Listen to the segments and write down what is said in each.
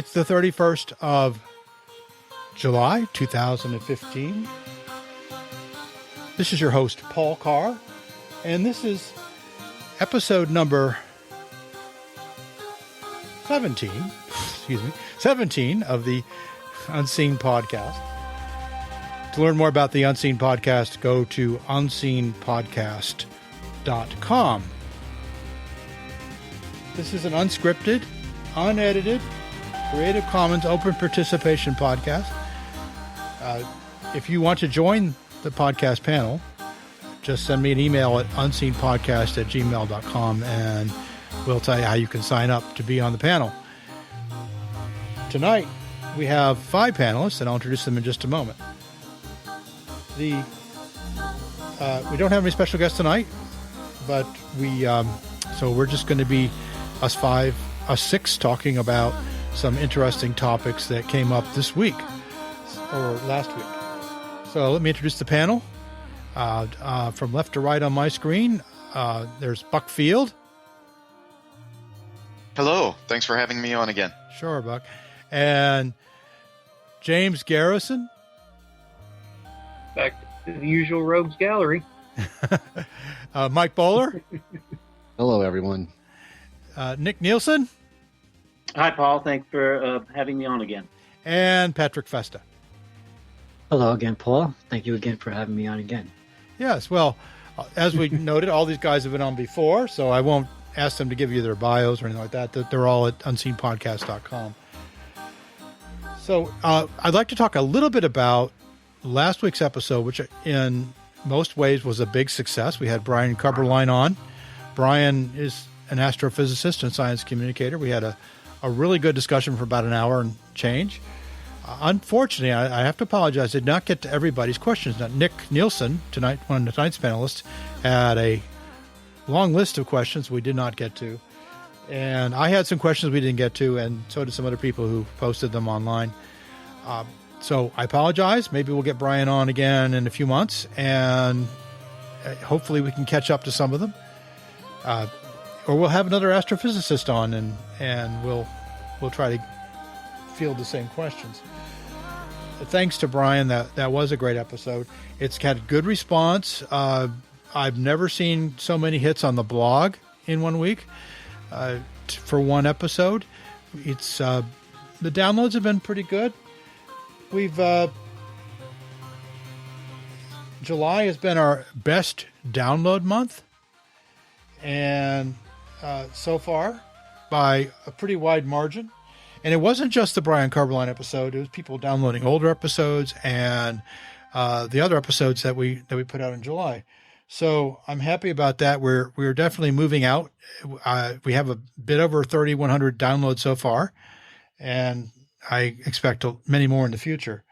It's the 31st of July, 2015. This is your host, Paul Carr, and this is episode number 17 of the Unseen Podcast. To learn more about the Unseen Podcast, go to unseenpodcast.com. This is an unscripted, unedited, Creative Commons open participation podcast. If you want to join the podcast panel, just send me an email at unseenpodcast@gmail.com and we'll tell you how you can sign up to be on the panel. Tonight, we have 5 panelists, and I'll introduce them in just a moment. We don't have any special guests tonight, but so we're just going to be us 6 talking about some interesting topics that came up this week or last week. So let me introduce the panel. From left to right on my screen, there's Buck Field. Hello. Thanks for having me on again. Sure, Buck. And James Garrison. Back to the usual rogues gallery. Mike Bowler. Hello, everyone. Nick Nielsen. Hi, Paul. Thanks for having me on again. And Patrick Festa. Hello again, Paul. Thank you again for having me on again. Yes, well, as we noted, all these guys have been on before, so I won't ask them to give you their bios or anything like that. They're all at unseenpodcast.com. So I'd like to talk a little bit about last week's episode, which in most ways was a big success. We had Brian Cumberline on. Brian is an astrophysicist and science communicator. We had a really good discussion for about an hour and change. Unfortunately, I have to apologize. I did not get to everybody's questions. Now, Nick Nielsen, one of tonight's panelists, had a long list of questions we did not get to. And I had some questions we didn't get to, and so did some other people who posted them online. So I apologize. Maybe we'll get Brian on again in a few months, and hopefully we can catch up to some of them. Or we'll have another astrophysicist on, and we'll try to field the same questions. Thanks to Brian, that was a great episode. It's had good response. I've never seen so many hits on the blog in 1 week for one episode. It's the downloads have been pretty good. We've July has been our best download month, and so far by a pretty wide margin. And it wasn't just the Brian Cumberline episode. It was people downloading older episodes and the other episodes that we put out in July. So I'm happy about that. We're definitely moving out. We have a bit over 3,100 downloads so far, and I expect many more in the future.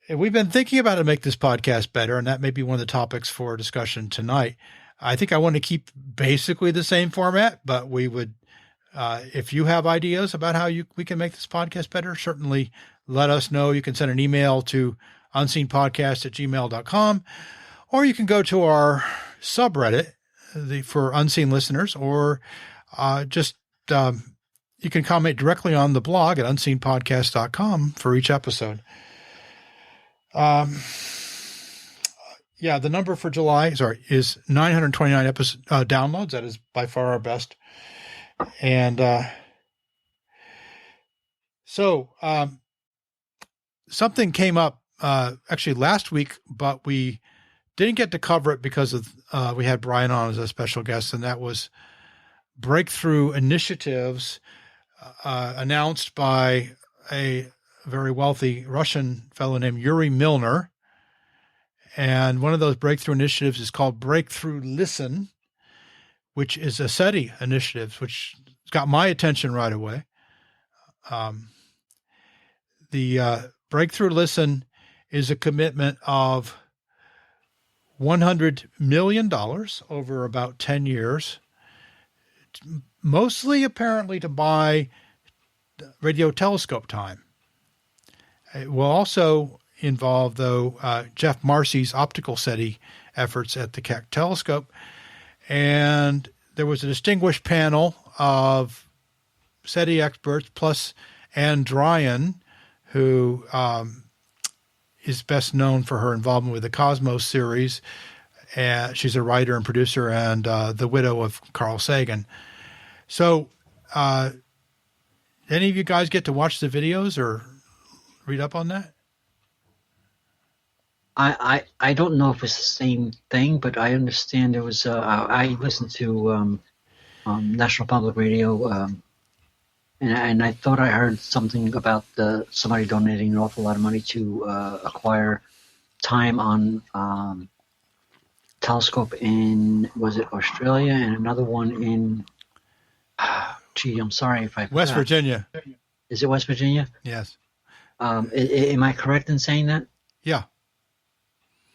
And we've been thinking about how to make this podcast better, and that may be one of the topics for discussion tonight. I think I want to keep basically the same format, but we would, if you have ideas about how we can make this podcast better, certainly let us know. You can send an email to unseenpodcast@gmail.com, or you can go to our subreddit for unseen listeners, or you can comment directly on the blog at unseenpodcast.com for each episode. The number for July is 929 downloads. That is by far our best. And something came up actually last week, but we didn't get to cover it because of we had Brian on as a special guest, and that was breakthrough initiatives announced by a very wealthy Russian fellow named Yuri Milner. And one of those breakthrough initiatives is called Breathrough Listen, which is a SETI initiative, which got my attention right away. The Breakthrough Listen is a commitment of $100 million over about 10 years, mostly apparently to buy radio telescope time. It will also involve, though, Jeff Marcy's optical SETI efforts at the Keck telescope. And there was a distinguished panel of SETI experts, plus Anne Dryan, who is best known for her involvement with the Cosmos series. And she's a writer and producer and the widow of Carl Sagan. So any of you guys get to watch the videos or read up on that? I don't know if it's the same thing, but I understand there was. I listened to National Public Radio, and I thought I heard something about somebody donating an awful lot of money to acquire time on telescope in, was it Australia, and another one in. Gee, I'm sorry if I forgot. West Virginia. Is it West Virginia? Yes. Am I correct in saying that? Yeah.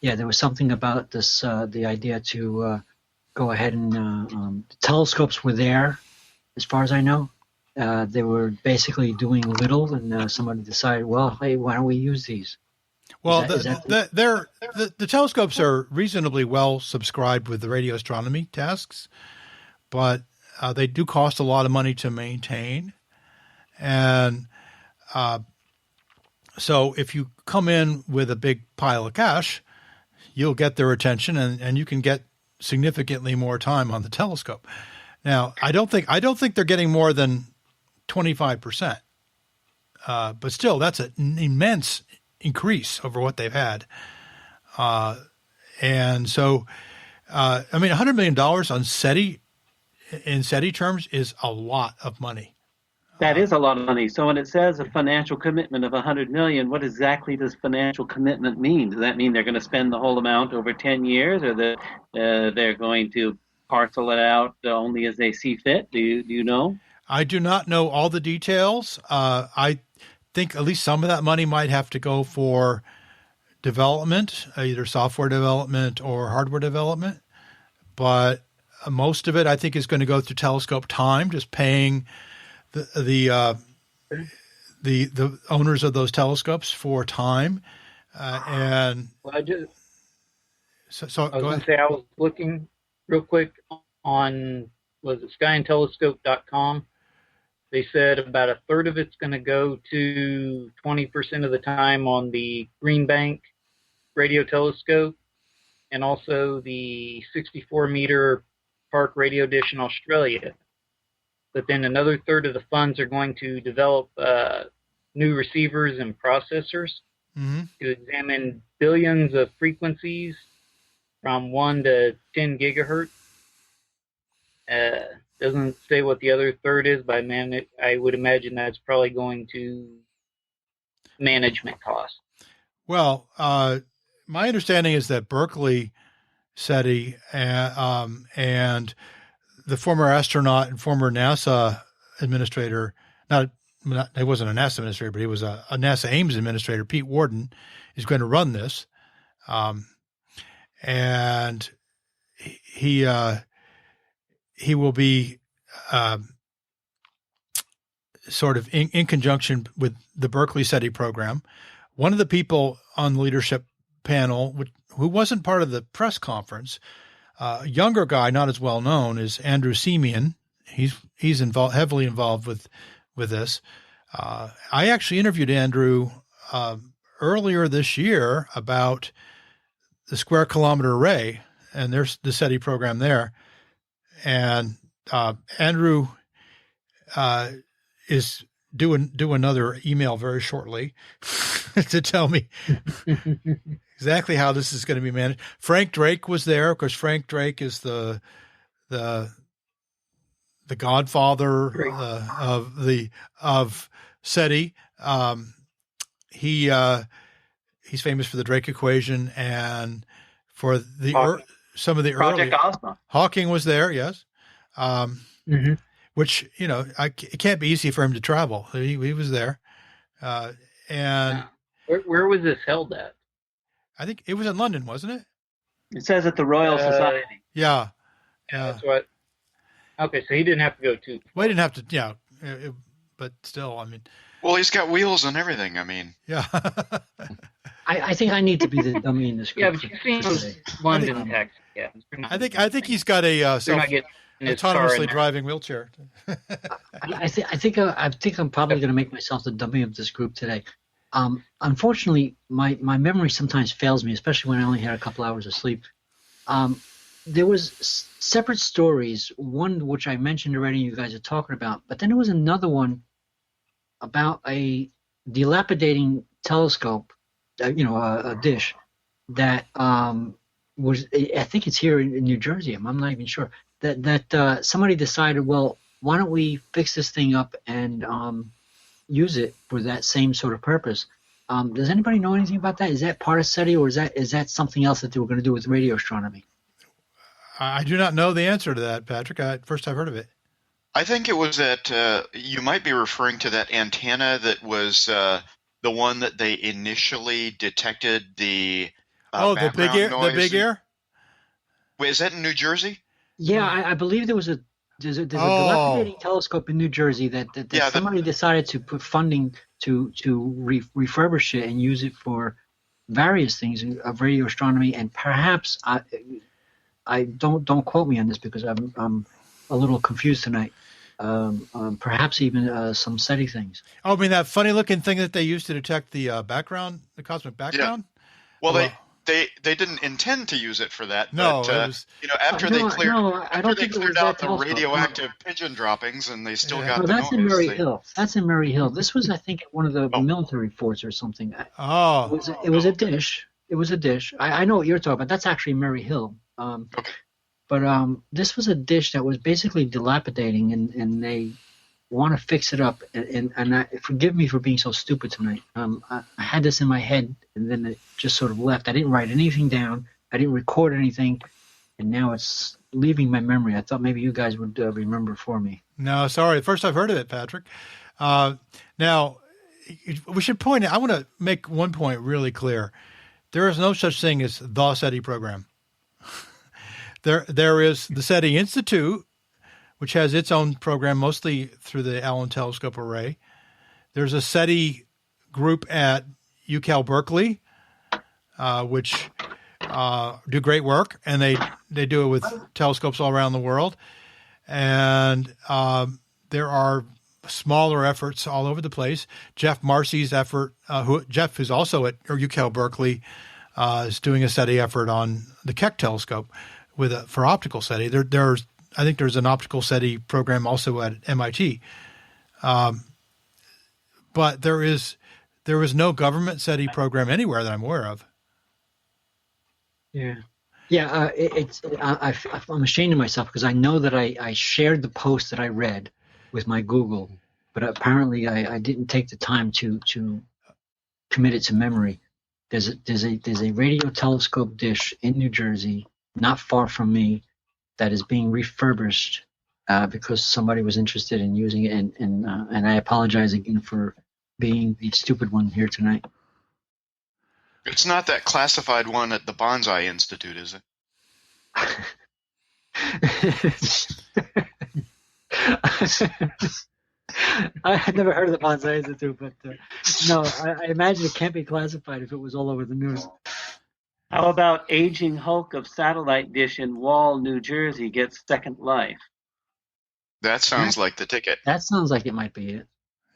Yeah, there was something about this, the idea to go ahead and the telescopes were there, as far as I know. They were basically doing little, and somebody decided, well, hey, why don't we use these? Well, the telescopes are reasonably well subscribed with the radio astronomy tasks, but they do cost a lot of money to maintain. And so if you come in with a big pile of cash, you'll get their attention, and you can get significantly more time on the telescope. Now, I don't think they're getting more than 25%, but still, that's an immense increase over what they've had. And so, I mean, $100 million on SETI in SETI terms is a lot of money. That is a lot of money. So when it says a financial commitment of $100 million, what exactly does financial commitment mean? Does that mean they're going to spend the whole amount over 10 years, or that they're going to parcel it out only as they see fit? Do you know? I do not know all the details. I think at least some of that money might have to go for development, either software development or hardware development. But most of it, I think, is going to go through telescope time, just paying the owners of those telescopes for time, and well, I was going to say I was looking real quick on, was it skyandtelescope.com? They said about a third of it's going to go to 20% of the time on the Green Bank radio telescope, and also the 64-meter Park radio dish in Australia. But then another third of the funds are going to develop new receivers and processors to examine billions of frequencies from 1 to 10 gigahertz. Doesn't say what the other third is, but I would imagine that's probably going to management costs. Well, my understanding is that Berkeley SETI and the former astronaut and former NASA administrator, he wasn't a NASA administrator, but he was a NASA Ames administrator, Pete Worden, is going to run this. And he will be sort of in conjunction with the Berkeley SETI program. One of the people on the leadership panel, who wasn't part of the press conference, a younger guy, not as well known, is Andrew Siemian. He's heavily involved with this. I actually interviewed Andrew earlier this year about the Square Kilometer Array, and there's the SETI program there. And Andrew is due another email very shortly to tell me exactly how this is going to be managed. Frank Drake was there. Of course, Frank Drake is the godfather of SETI. He's famous for the Drake equation and for some of the Project early Ozma. Hawking was there. Yes. Which, it can't be easy for him to travel. He was there. And where was this held at? I think it was in London, wasn't it? It says at the Royal Society. Yeah. That's what. Okay, so he didn't have to go too. Well, he didn't have to. Yeah, but still, I mean. Well, he's got wheels and everything. I mean. Yeah. I think I need to be the dummy in this group. Yeah, but you've seen London, Texas. Yeah. I think he's got a autonomously driving wheelchair. I think I'm probably going to make myself the dummy of this group today. Unfortunately, my memory sometimes fails me, especially when I only had a couple hours of sleep. There was separate stories, one which I mentioned already you guys are talking about, but then there was another one about a dilapidating telescope, a dish that was, I think it's here in New Jersey, I'm not even sure, that somebody decided, well, why don't we fix this thing up and use it for that same sort of purpose. Does anybody know anything about that? Is that part of SETI, or is that something else that they were going to do with radio astronomy? I do not know the answer to that, Patrick. First I've heard of it. I think it was that you might be referring to that antenna that was the one that they initially detected the the big ear. Wait, is that in New Jersey? Yeah, I believe there's a dilapidating telescope in New Jersey that somebody decided to put funding to refurbish it and use it for various things of radio astronomy, and perhaps I don't quote me on this because I'm a little confused tonight. Perhaps even some SETI things. Oh, I mean that funny looking thing that they used to detect the background, the cosmic background. Yeah. Well, they didn't intend to use it for that. No, but, it was, after they cleared out the telescope. radioactive pigeon droppings, and they still got the that's noise. In Murray Hill. That's in Murray Hill. This was, I think, one of the military forts or something. It was a dish. It was a dish. I know what you're talking about. That's actually Murray Hill. Okay. But this was a dish that was basically dilapidating, and they want to fix it up. And forgive me for being so stupid tonight. I had this in my head, and then it just sort of left. I didn't write anything down. I didn't record anything, and now it's leaving my memory. I thought maybe you guys would remember for me. No, sorry. First I've heard of it, Patrick. Now, we should point out, I want to make one point really clear. There is no such thing as the SETI program. There is the SETI Institute, which has its own program, mostly through the Allen Telescope Array. There's a SETI group at UCal Berkeley, which do great work, and they do it with telescopes all around the world. And there are smaller efforts all over the place. Jeff Marcy's effort, Jeff, who's also at UCal Berkeley, is doing a SETI effort on the Keck telescope for optical SETI. I think there's an optical SETI program also at MIT. But there is no government SETI program anywhere that I'm aware of. Yeah. Yeah, I'm ashamed of myself because I know that I shared the post that I read with my Google, but apparently I didn't take the time to commit it to memory. There's a radio telescope dish in New Jersey, not far from me, that is being refurbished because somebody was interested in using it, and I apologize again for being the stupid one here tonight. It's not that classified one at the Bonsai Institute, is it? I had never heard of the Bonsai Institute, but no, I imagine it can't be classified if it was all over the news. How about aging hulk of satellite dish in Wall, New Jersey gets second life? That sounds like the ticket. That sounds like it might be it.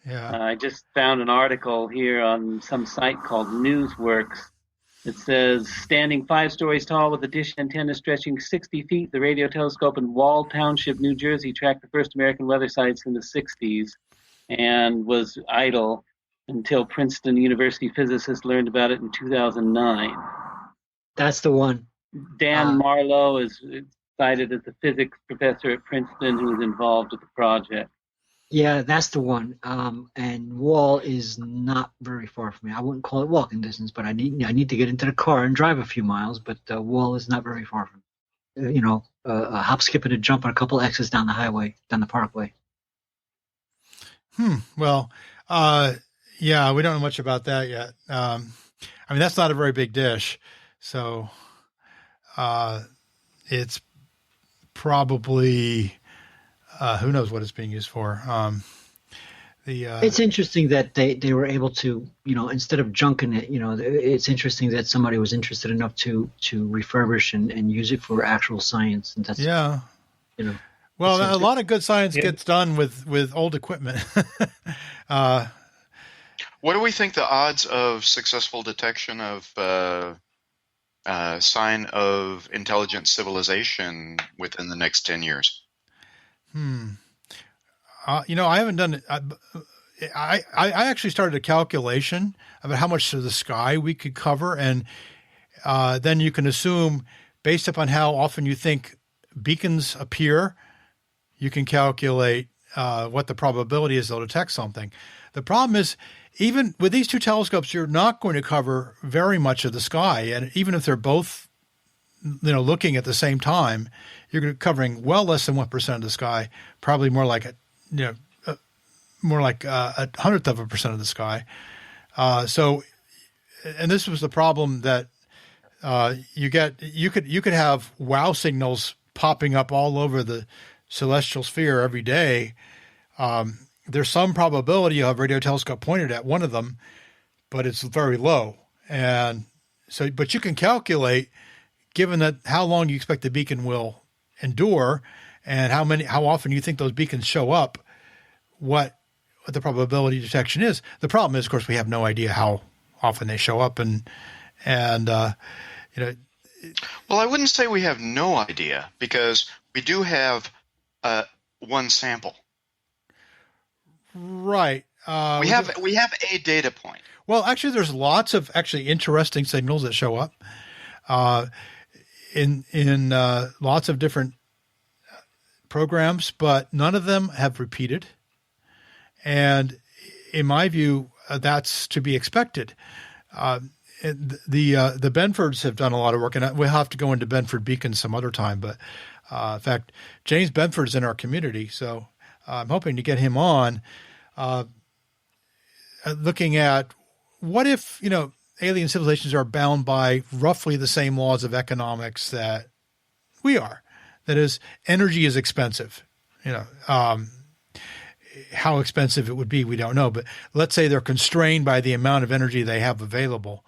Yeah. I just found an article here on some site called Newsworks. It says, standing 5 stories tall with a dish antenna stretching 60 feet, the radio telescope in Wall Township, New Jersey, tracked the first American weather sites in the 60s and was idle until Princeton University physicists learned about it in 2009. That's the one. Dan Marlowe is cited as the physics professor at Princeton who was involved with the project. Yeah, that's the one. And Wall is not very far from me. I wouldn't call it walking distance, but I need to get into the car and drive a few miles. But Wall is not very far from me. A hop, skip, and a jump on a couple exits down the parkway. Well, yeah, we don't know much about that yet. I mean, that's not a very big dish, so it's probably. Who knows what it's being used for? It's interesting that they were able to, instead of junking it, it's interesting that somebody was interested enough to refurbish and use it for actual science. And that's, Well, a lot of good science gets done with old equipment. What do we think the odds of successful detection of sign of intelligent civilization within the next 10 years? I haven't done it. I actually started a calculation about how much of the sky we could cover, and then you can assume, based upon how often you think beacons appear, you can calculate what the probability is they'll detect something. The problem is, even with these two telescopes, you're not going to cover very much of the sky, and even if they're both, looking at the same time, you're covering well less than 1% of the sky, probably more like a 1/100th of the sky. And this was the problem that you could have wow signals popping up all over the celestial sphere every day. There's some probability you'll have a radio telescope pointed at one of them, but it's very low. And so, but you can calculate, given that how long you expect the beacon will endure and how often you think those beacons show up, what the probability detection is. The problem is, of course, we have no idea how often they show up, and Well, I wouldn't say we have no idea, because we do have one sample. Right. We have a data point. Well, actually, there's lots of interesting signals that show up in lots of different programs, but none of them have repeated. And in my view, that's to be expected. The Benfords have done a lot of work, and we'll have to go into Benford Beacon some other time. But in fact, James Benford's in our community, so I'm hoping to get him on, looking at what if alien civilizations are bound by roughly the same laws of economics that we are. That is, energy is expensive. How expensive it would be, we don't know. But let's say they're constrained by the amount of energy they have available.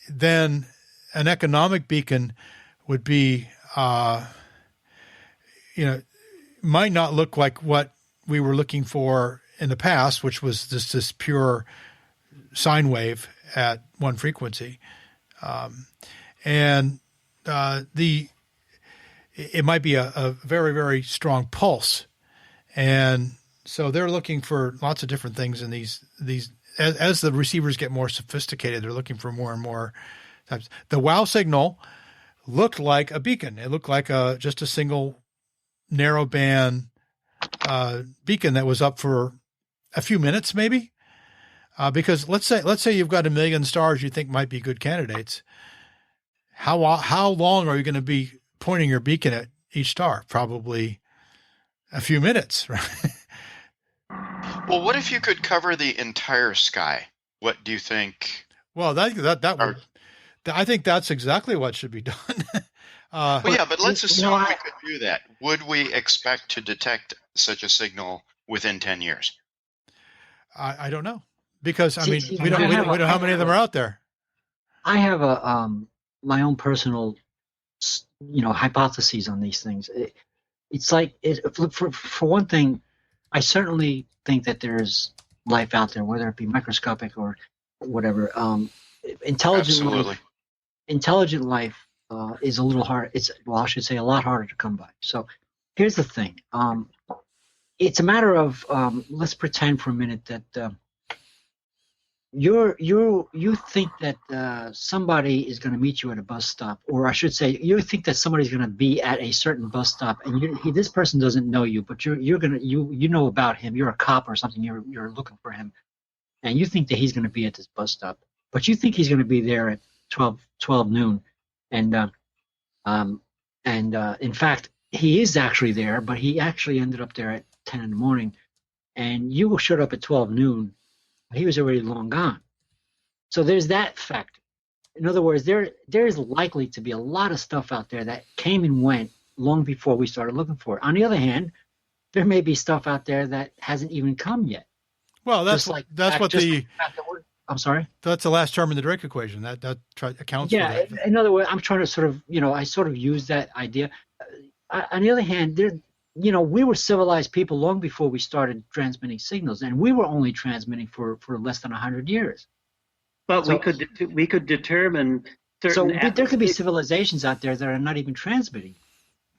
Then an economic beacon would be, might not look like what we were looking for in the past, which was this pure sine wave at one frequency. It might be a very, very strong pulse. And so they're looking for lots of different things in these as the receivers get more sophisticated, they're looking for more and more types. The wow signal looked like a beacon. It looked like just a single narrow band beacon that was up for a few minutes, maybe. Because let's say you've got 1 million stars you think might be good candidates. How long are you going to be pointing your beacon at each star? Probably a few minutes, right? Well, what if you could cover the entire sky? What do you think? Well, I think that's exactly what should be done. Well, yeah, but let's assume we could do that. Would we expect to detect such a signal within 10 years? I don't know, because we don't know how many of them are out there. I have my own personal, hypotheses on these things. It's like for one thing, I certainly think that there's life out there, whether it be microscopic or whatever. Intelligent life is a little hard. I should say a lot harder to come by. So here's the thing. It's a matter of let's pretend for a minute that you think that somebody is going to meet you at a bus stop, or I should say, you think that somebody's going to be at a certain bus stop, and this person doesn't know you, but you know about him. You're a cop or something. You're looking for him, and you think that he's going to be at this bus stop, but you think he's going to be there at 12 noon, and in fact he is actually there, but he actually ended up there at 10 in the morning, and you showed up at 12 noon. He was already long gone. So there's that factor. In other words, there's likely to be a lot of stuff out there that came and went long before we started looking for it. On the other hand, there may be stuff out there that hasn't even come yet. Well, I'm sorry. That's the last term in the Drake equation. That accounts for that. In other words, I'm trying to sort of, I sort of use that idea. on the other hand, we were civilized people long before we started transmitting signals, and we were only transmitting for less than 100 years. But we could determine certain. So there could be civilizations out there that are not even transmitting.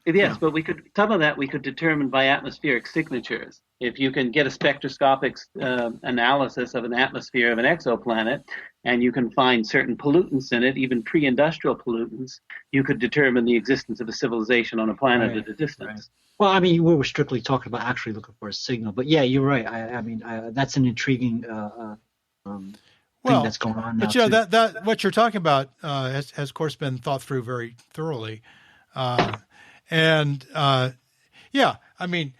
Yes, but some of that we could determine by atmospheric signatures. If you can get a spectroscopic analysis of an atmosphere of an exoplanet, and you can find certain pollutants in it, even pre-industrial pollutants, you could determine the existence of a civilization on a planet at a distance. Right. Well, I mean, we were strictly talking about actually looking for a signal, but yeah, you're right. I mean, that's an intriguing thing that's going on now. But that what you're talking about has of course been thought through very thoroughly. I mean,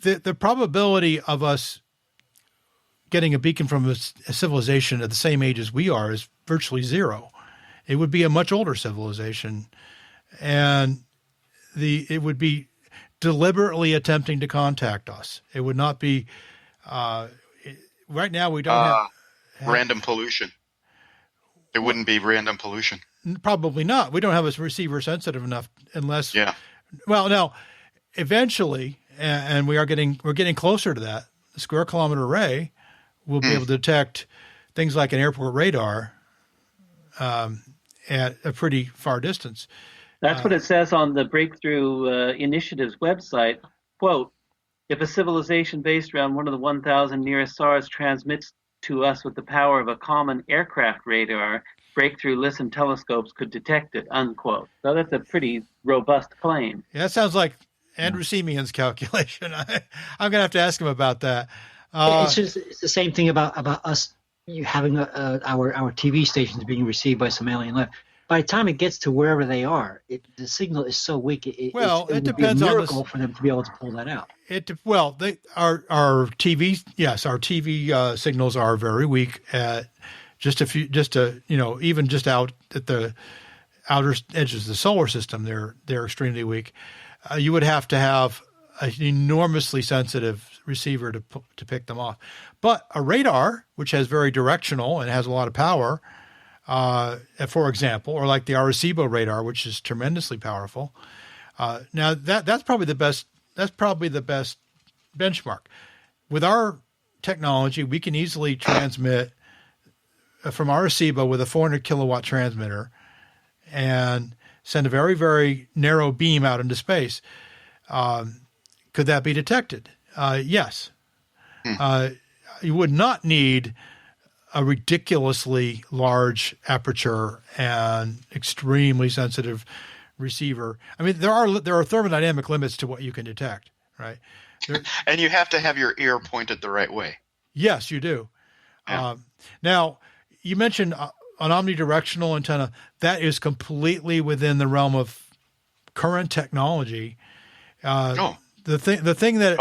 the probability of us getting a beacon from a civilization at the same age as we are is virtually zero. It would be a much older civilization, and it would be deliberately attempting to contact us. It would not be right now. We don't have random pollution. It wouldn't be random pollution. Probably not. We don't have a receiver sensitive enough unless. Yeah. Well, now, eventually, and we're getting closer to that. The square kilometer array will be able to detect things like an airport radar at a pretty far distance. That's what it says on the Breakthrough Initiative's website. Quote, if a civilization based around one of the 1,000 nearest stars transmits to us with the power of a common aircraft radar, Breakthrough Listen telescopes could detect it, unquote. So that's a pretty robust claim. Yeah, that sounds like Andrew Simeon's calculation. I'm going to have to ask him about that. It's the same thing about us having our TV stations being received by some alien life. By the time it gets to wherever they are, the signal is so weak. It depends be a miracle on for them to be able to pull that out. Our TV signals are very weak at even just out at the outer edges of the solar system. They're extremely weak. You would have to have an enormously sensitive receiver to pick them off. But a radar, which has very directional and has a lot of power, for example, or like the Arecibo radar, which is tremendously powerful. Now that's probably the best. That's probably the best benchmark. With our technology, we can easily transmit from Arecibo with a 400 kilowatt transmitter and send a very, very narrow beam out into space. Could that be detected? Yes. You would not need a ridiculously large aperture and extremely sensitive receiver. I mean, there are thermodynamic limits to what you can detect, right? And you have to have your ear pointed the right way. Yes, you do. Yeah. Now, you mentioned an omnidirectional antenna. That is completely within the realm of current technology. The thing that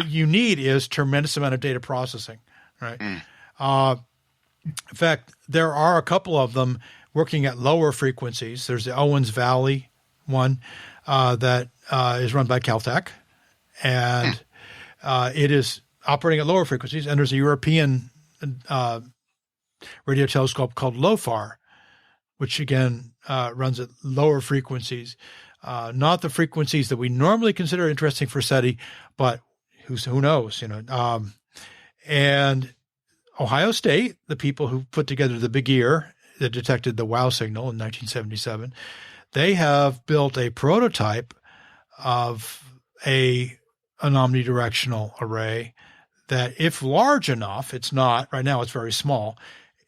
you need is tremendous amount of data processing, right? In fact, there are a couple of them working at lower frequencies. There's the Owens Valley one that is run by Caltech, and it is operating at lower frequencies. And there's a European radio telescope called LOFAR, which again runs at lower frequencies, not the frequencies that we normally consider interesting for SETI, but who knows, and Ohio State, the people who put together the big ear that detected the WOW signal in 1977, they have built a prototype of an omnidirectional array that, if large enough, it's not right now, it's very small.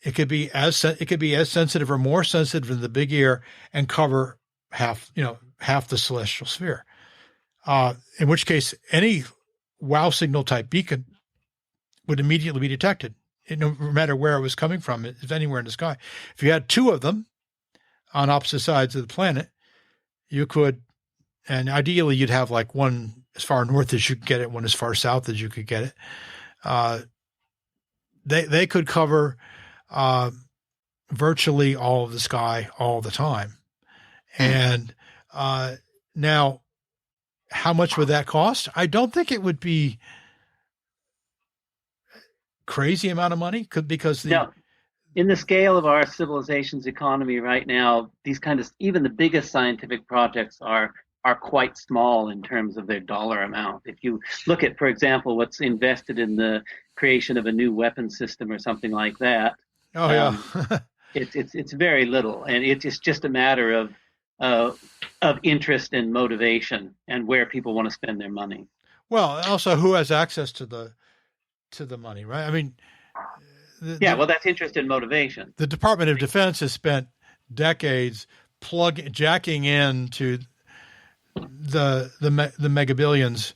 It could be as sensitive or more sensitive than the big ear and cover half the celestial sphere. In which case, any WOW signal type beacon would immediately be detected, no matter where it was coming from, if anywhere in the sky. If you had two of them on opposite sides of the planet, you could, and ideally you'd have like one as far north as you could get it, one as far south as you could get it. They could cover virtually all of the sky all the time. And now, how much would that cost? I don't think it would be crazy amount of money, because in the scale of our civilization's economy right now, these kind of, even the biggest scientific projects are are quite small in terms of their dollar amount. If you look at, for example, what's invested in the creation of a new weapon system or something like that, Oh yeah. it's very little, and it's just a matter of interest and motivation and where people want to spend their money. Well, also who has access to the money, right? I mean, well, that's interest and motivation. The Department of Defense has spent decades jacking into the mega billions,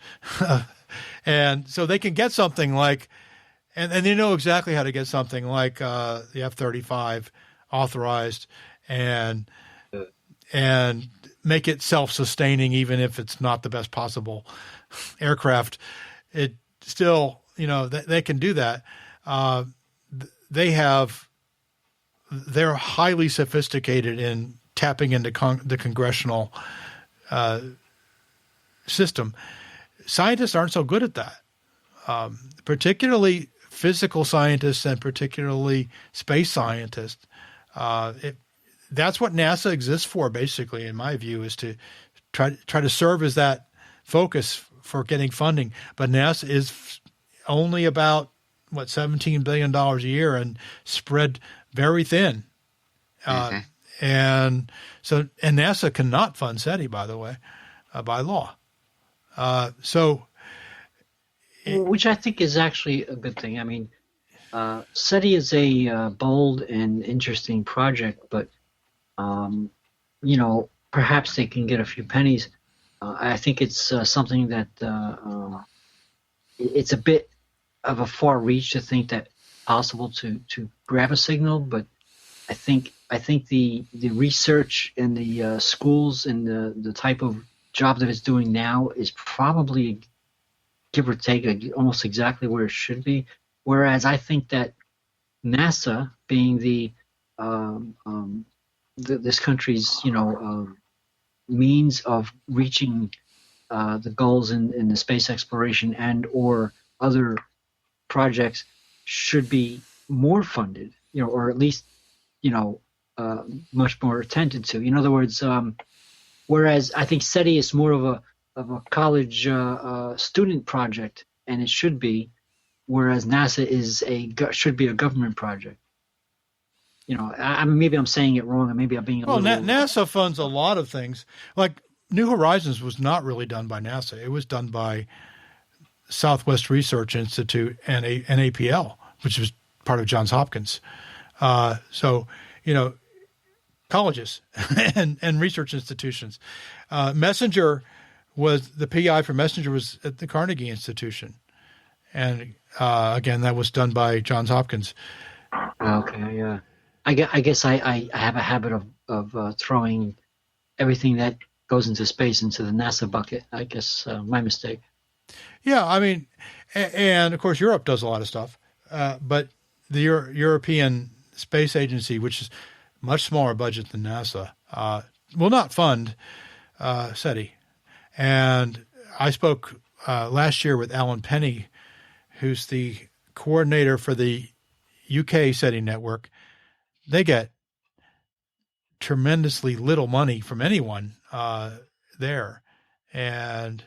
and so they can get something like, and they know exactly how to get something like the F-35 authorized and make it self-sustaining, even if it's not the best possible aircraft. It still, they can do that. They're highly sophisticated in tapping into the congressional system. Scientists aren't so good at that, particularly physical scientists and particularly space scientists. That's what NASA exists for, basically, in my view, is to try to serve as that focus for getting funding. But NASA is only about $17 billion a year and spread very thin. And NASA cannot fund SETI, by the way, by law. Which I think is actually a good thing. I mean, SETI is a bold and interesting project, but perhaps they can get a few pennies. I think it's something that it's a bit of a far reach to think that possible to grab a signal, but I think the research and the schools and the type of job that it's doing now is probably, give or take, almost exactly where it should be. Whereas I think that NASA, being this country's means of reaching the goals in the space exploration and or other projects, should be more funded, or at least much more attended to. In other words, whereas I think SETI is more of a college student project, and it should be, whereas NASA should be a government project. Maybe I'm saying it wrong, and maybe I'm being NASA funds a lot of things. Like New Horizons was not really done by NASA; it was done by Southwest Research Institute and APL, which was part of Johns Hopkins. Colleges and research institutions. Messenger the PI for Messenger was at the Carnegie Institution. And again, that was done by Johns Hopkins. Okay, yeah. I guess I have a habit of throwing everything that goes into space into the NASA bucket. I guess my mistake. Yeah, I mean, and of course Europe does a lot of stuff, but the European Space Agency, which is much smaller budget than NASA, will not fund SETI. And I spoke last year with Alan Penny, who's the coordinator for the UK SETI network. They get tremendously little money from anyone there, and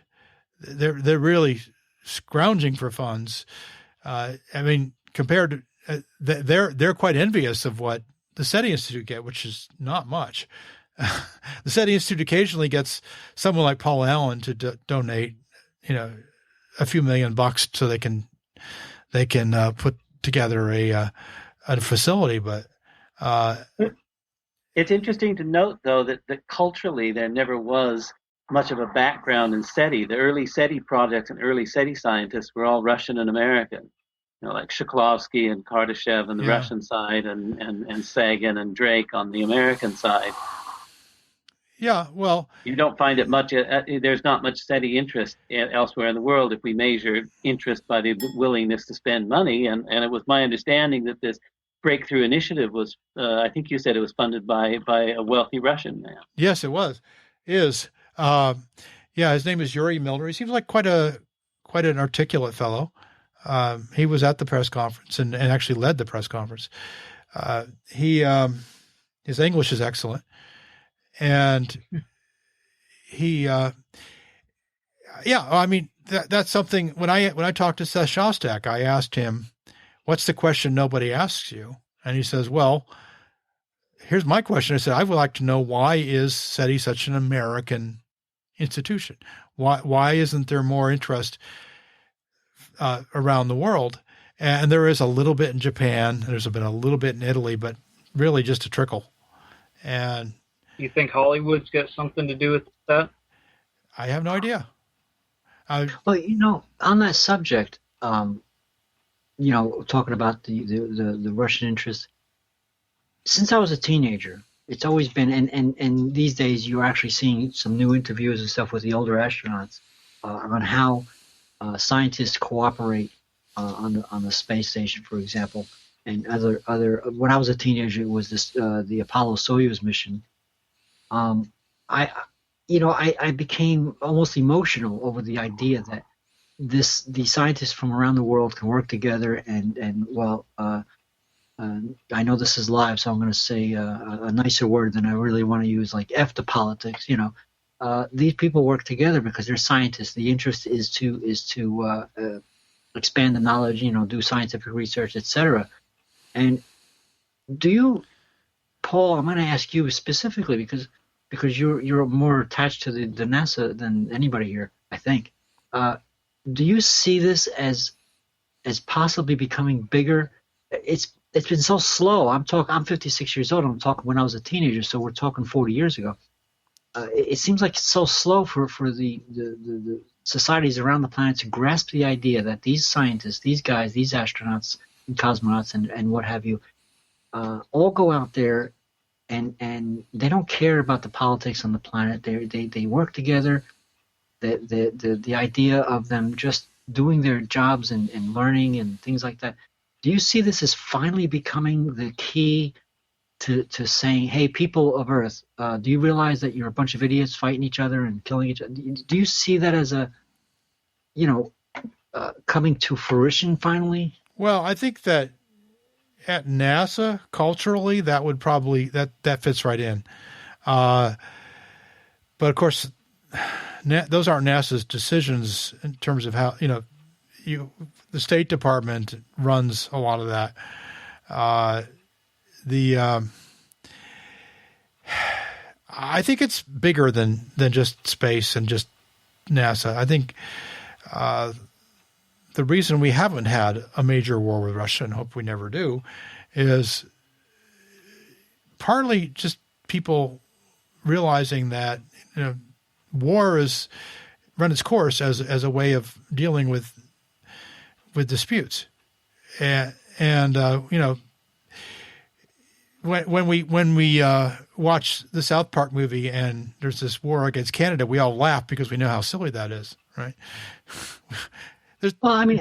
they're really scrounging for funds. I mean, compared to they're quite envious of what the SETI Institute get, which is not much. The SETI Institute occasionally gets someone like Paul Allen to donate, a few $1,000,000 so they can put together a facility. But it's interesting to note, though, that culturally there never was much of a background in SETI. The early SETI projects and early SETI scientists were all Russian and American. Like Shklovsky and Kardashev on the Russian side, and Sagan and Drake on the American side. Yeah, well, you don't find it much. There's not much SETI interest elsewhere in the world if we measure interest by the willingness to spend money. And it was my understanding that this Breakthrough Initiative was, I think you said it was funded by a wealthy Russian man. Yes, it was. His name is Yuri Milner. He seems like quite an articulate fellow. He was at the press conference and actually led the press conference. His English is excellent, and I mean, that's something. When I talked to Seth Shostak, I asked him, "What's the question nobody asks you?" And he says, "Well, here's my question." I said, "I would like to know, why is SETI such an American institution? Why isn't there more interest around the world?" And there is a little bit in Japan. There's been a little bit in Italy, but really just a trickle. And you think Hollywood's got something to do with that? I have no idea. Well, on that subject, talking about the Russian interest, since I was a teenager, it's always been, and these days you're actually seeing some new interviews and stuff with the older astronauts on how scientists cooperate on the space station, for example, and other. When I was a teenager, it was the Apollo Soyuz mission. I became almost emotional over the idea that the scientists from around the world can work together I know this is live, so I'm going to say a nicer word than I really want to use, like F the politics. These people work together because they're scientists. The interest is to expand the knowledge, do scientific research, etc. And Paul, I'm going to ask you specifically because you're more attached to the NASA than anybody here, I think. Do you see this as possibly becoming bigger? It's been so slow. I'm 56 years old. I'm talking when I was a teenager, so we're talking 40 years ago. It seems like it's so slow for the societies around the planet to grasp the idea that these scientists, these guys, these astronauts and cosmonauts and what have you, all go out there and they don't care about the politics on the planet. They work together. The idea of them just doing their jobs and learning and things like that. Do you see this as finally becoming the key to saying, hey, people of Earth, do you realize that you're a bunch of idiots fighting each other and killing each other? Do you see that as coming to fruition finally? Well, I think that at NASA, culturally, that would probably, that fits right in. But of course, those aren't NASA's decisions in terms of how, the State Department runs a lot of that. I think it's bigger than just space and just NASA. I think the reason we haven't had a major war with Russia, and hope we never do, is partly just people realizing that war has run its course as a way of dealing with disputes, and when we watch the South Park movie and there's this war against Canada, we all laugh because we know how silly that is, right? Well, I mean,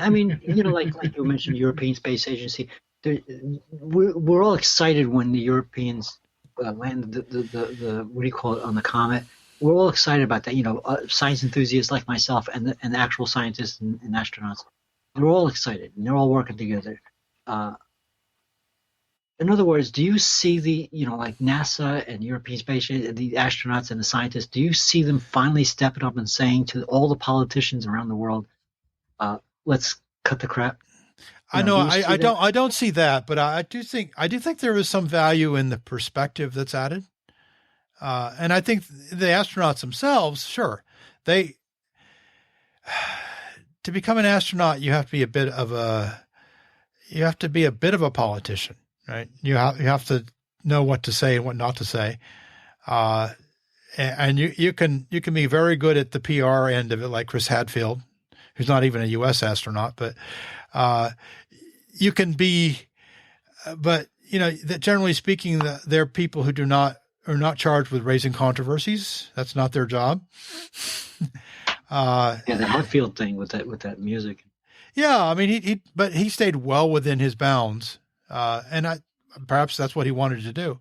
like you mentioned, European Space Agency. We're all excited when the Europeans land the what do you call it, on the comet. We're all excited about that. Science enthusiasts like myself and the actual scientists and astronauts. They're all excited and they're all working together. In other words, do you see like NASA and European Space Agency, the astronauts and the scientists, do you see them finally stepping up and saying to all the politicians around the world, let's cut the crap? I don't see that, but I do think there is some value in the perspective that's added. And I think the astronauts themselves, sure, to become an astronaut, you have to be a bit of a politician, right? You have to know what to say and what not to say. And you can be very good at the PR end of it, like Chris Hadfield, who's not even a U.S. astronaut, but you can be, but that generally speaking, they're people who are not charged with raising controversies. That's not their job. The Hadfield thing with that music. Yeah, I mean, he stayed well within his bounds, and perhaps that's what he wanted to do.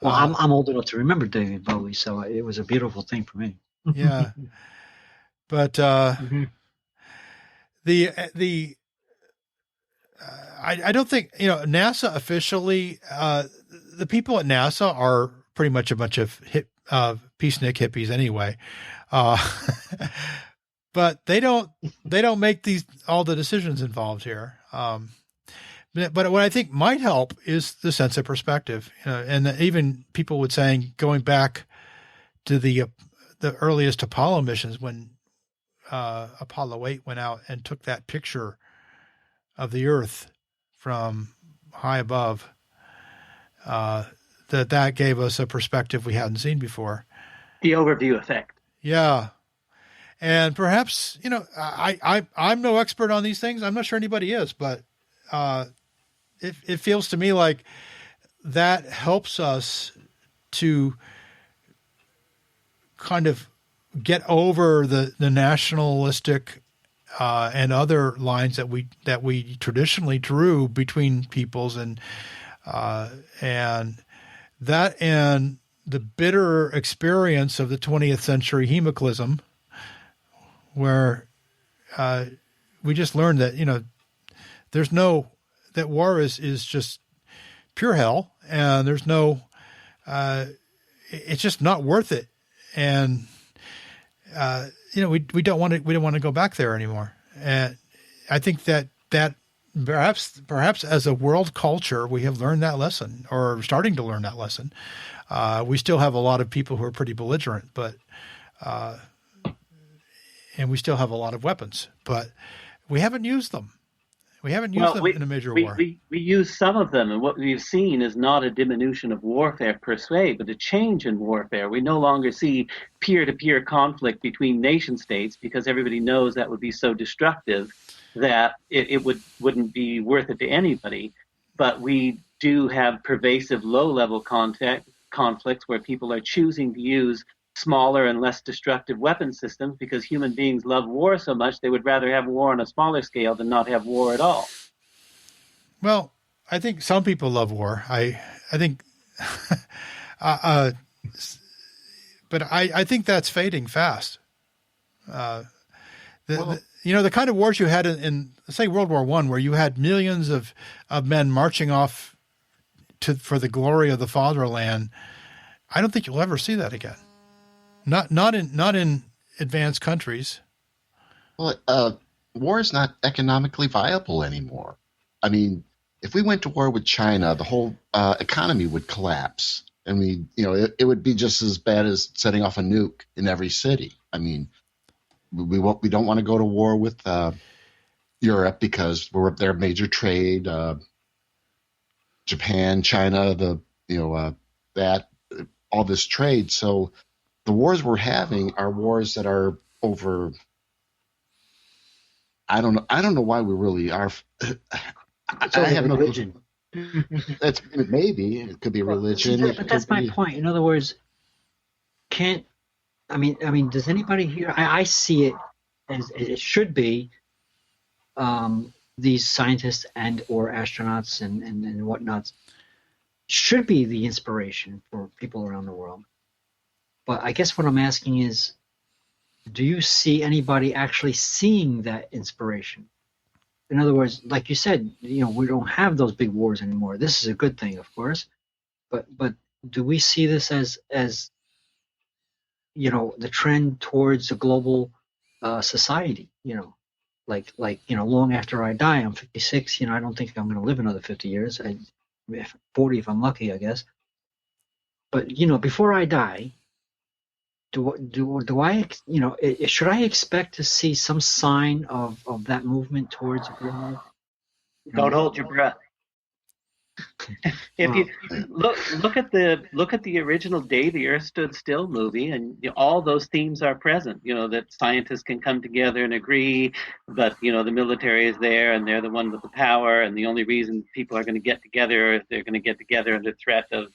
Well, I'm old enough to remember David Bowie, so it was a beautiful thing for me. Yeah, but I don't think NASA officially. The people at NASA are pretty much a bunch of peacenik hippies anyway. But they don't make all the decisions involved here. But what I think might help is the sense of perspective, and even people would saying going back to the earliest Apollo missions when Apollo 8 went out and took that picture of the Earth from high above, that gave us a perspective we hadn't seen before. The overview effect. Yeah. And perhaps, I'm no expert on these things. I'm not sure anybody is, but it feels to me like that helps us to kind of get over the nationalistic and other lines that we traditionally drew between peoples, and that and the bitter experience of the 20th century hemoclism, where we just learned that that war is just pure hell, and there's no it's just not worth it, and we don't want to go back there anymore. And I think that perhaps as a world culture we have learned that lesson, or starting to learn that lesson. We still have a lot of people who are pretty belligerent, but and we still have a lot of weapons, but we haven't used them. We haven't used them in a major war. We use some of them, and what we've seen is not a diminution of warfare per se, but a change in warfare. We no longer see peer-to-peer conflict between nation states, because everybody knows that would be so destructive that it wouldn't be worth it to anybody. But we do have pervasive low-level conflicts where people are choosing to use smaller and less destructive weapon systems because human beings love war so much they would rather have war on a smaller scale than not have war at all. Well, I think some people love war. I think, but I think that's fading fast. The kind of wars you had in say World War I, where you had millions of men marching off for the glory of the fatherland, I don't think you'll ever see that again. Not in advanced countries. Well, war is not economically viable anymore. I mean, if we went to war with China, the whole economy would collapse. I mean, it would be just as bad as setting off a nuke in every city. I mean, we don't want to go to war with Europe because we're their major trade. Japan, China, that all this trade. So the wars we're having are wars that are over. I don't know why we really are. I have no religion. Maybe it could be religion. But that's my point. In other words, does anybody here? I see it as it should be. These scientists and or astronauts and whatnots should be the inspiration for people around the world. But I guess what I'm asking is, do you see anybody actually seeing that inspiration? In other words, like you said, we don't have those big wars anymore. This is a good thing, of course. But do we see this as the trend towards a global society? Long after I die, I'm 56. I don't think I'm going to live another 50 years. 40 if I'm lucky, I guess. But before I die, do I should I expect to see some sign of that movement towards global? Don't hold your breath. If you look at the original Day the Earth Stood Still movie, and all those themes are present. That scientists can come together and agree, but the military is there and they're the one with the power, and the only reason people are going to get together is they're going to get together under threat of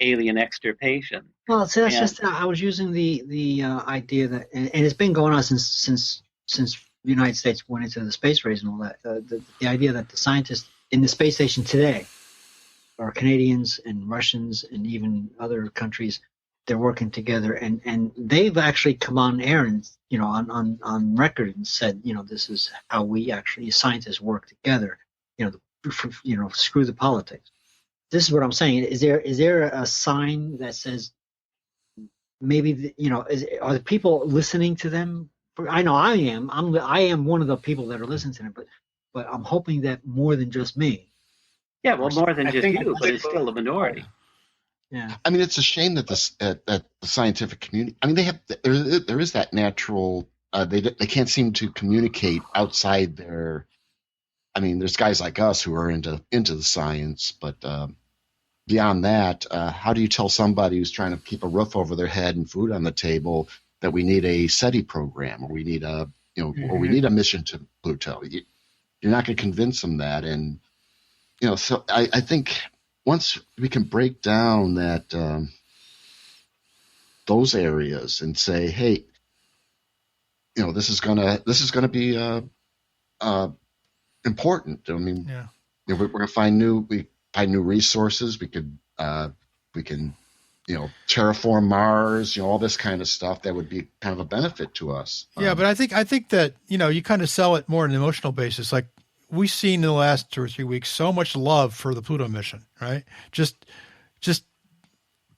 alien extirpation. Well, so that's just I was using the idea that, and it's been going on since the United States went into the space race and all that. The idea that the scientists in the space station today are Canadians and Russians and even other countries. They're working together, and they've actually come on air and on record and said, this is how we actually scientists work together. Screw the politics. This is what I'm saying. Is there a sign that says maybe are the people listening to them? I know I am. I am one of the people that are listening to them, but I'm hoping that more than just me. Yeah, well, more than I just think you, but it's still a minority. Yeah. I mean, it's a shame that that the scientific community. I mean, there is that natural. They can't seem to communicate outside their. I mean, there's guys like us who are into the science, but beyond that, how do you tell somebody who's trying to keep a roof over their head and food on the table that we need a SETI program, or we need or we need a mission to Pluto? You're not going to convince them that, and so I think once we can break down that those areas and say, hey, this is gonna be important. I mean, Yeah. we're gonna find new resources. We can terraform Mars. All this kind of stuff that would be kind of a benefit to us. Yeah, but I think that you kind of sell it more on an emotional basis. Like we've seen in the last 2 or 3 weeks, so much love for the Pluto mission, right? Just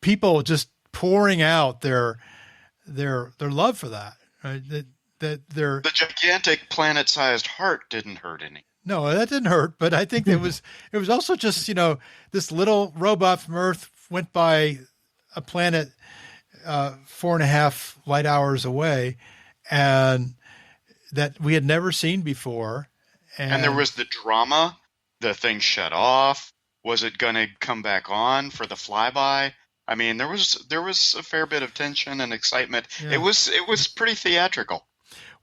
people just pouring out their love for that, right? That they're The gigantic planet-sized heart didn't hurt any. no, that didn't hurt, but I think it was also just this little robot from Earth went by a planet 4.5 light hours away, and that we had never seen before. And there was the drama. The thing shut off. Was it going to come back on for the flyby? I mean, there was a fair bit of tension and excitement. Yeah. It was pretty theatrical.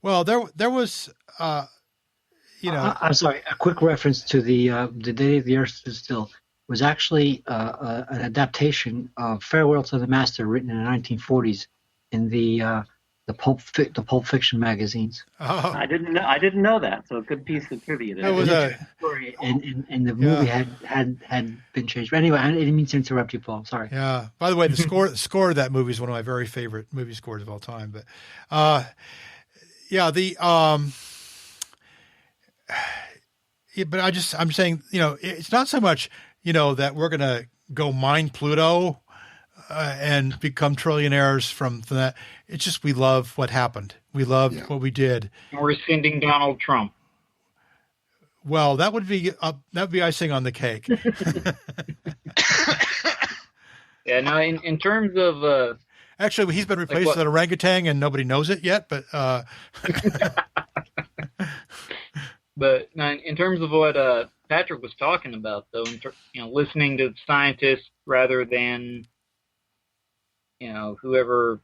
Well, there was, I'm sorry. A quick reference to the Day the Earth Stood Still was actually an adaptation of Farewell to the Master, written in the 1940s in the Pulp Fiction magazines. oh, I didn't know that. So a good piece of trivia there. that was Story, and the movie had been changed. But anyway, I didn't mean to interrupt you, Paul. Sorry. yeah. By the way, the score of that movie is one of my very favorite movie scores of all time. But, but I'm saying, it's not so much, that we're going to go mine Pluto and become trillionaires from that. It's just we love what happened. We love what we did. We're sending Donald Trump. Well, that would be icing on the cake. Yeah, no, in terms of Actually, he's been replaced with an orangutan, and nobody knows it yet. But but in terms of what Patrick was talking about, though, listening to scientists rather than whoever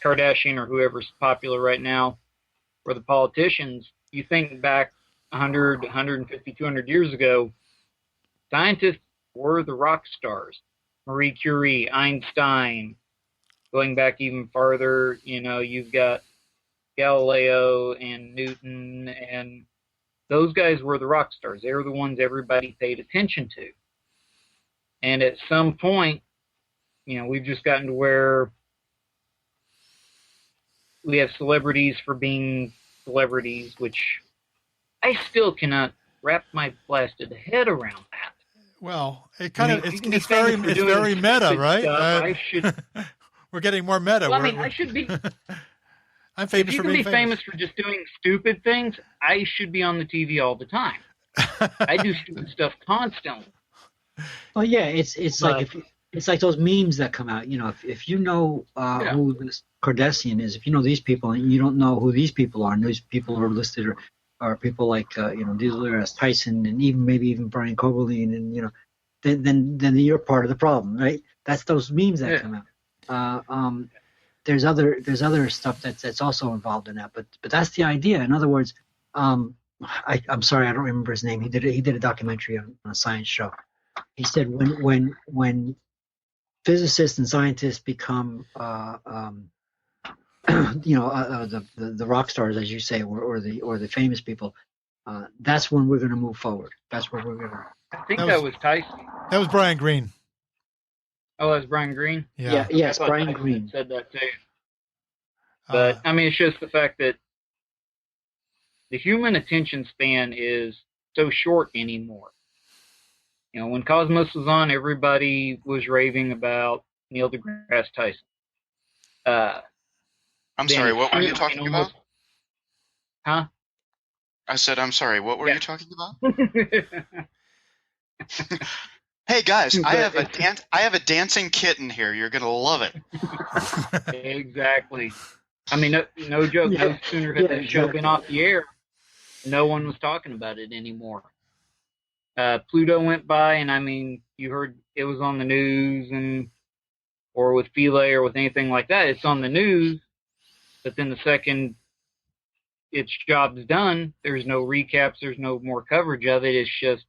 Kardashian or whoever's popular right now, or the politicians, you think back 100, 150, 200 years ago, scientists were the rock stars. Marie Curie, Einstein, going back even farther, you've got Galileo and Newton, and those guys were the rock stars. They were the ones everybody paid attention to. And at some point, we've just gotten to where we have celebrities for being celebrities, which I still cannot wrap my blasted head around that. well, it kind of you can be it's very famous for doing meta, stupid right? stuff. I should. We're getting more meta. Well, I should be. I'm If famous you for can being be famous for just doing stupid things, I should be on the TV all the time. I do stupid stuff constantly. Well, yeah, it's like those memes that come out. If you know who this Kardashian is, if you know these people and you don't know who these people are, and these people who are listed are people like Neil deGrasse Tyson and maybe even Brian Koberlein, and then you're part of the problem, right? That's those memes that come out. There's other stuff that's also involved in that, but that's the idea. In other words, I'm sorry, I don't remember his name. He did a documentary on a science show. He said when physicists and scientists become the rock stars, as you say, or the famous people, that's when we're going to move forward. That's where we're going to. I think that was Tyson. That was Brian Greene. Oh, that's Brian Greene? Yeah. Yes, I thought Brian Tyson Greene. said that too. But it's just the fact that the human attention span is so short anymore. When Cosmos was on, everybody was raving about Neil deGrasse Tyson. I'm sorry, what were you talking about? Huh? I said, I'm sorry, what were Yeah. you talking about? Hey guys, I have a dancing kitten here. You're gonna love it. Exactly. I mean, no joke. Yeah, No sooner had that show exactly. been off the air, no one was talking about it anymore. Pluto went by, and I mean, you heard it was on the news, or with Philae or with anything like that, it's on the news. But then the second its job's done, there's no recaps, there's no more coverage of it. It's just,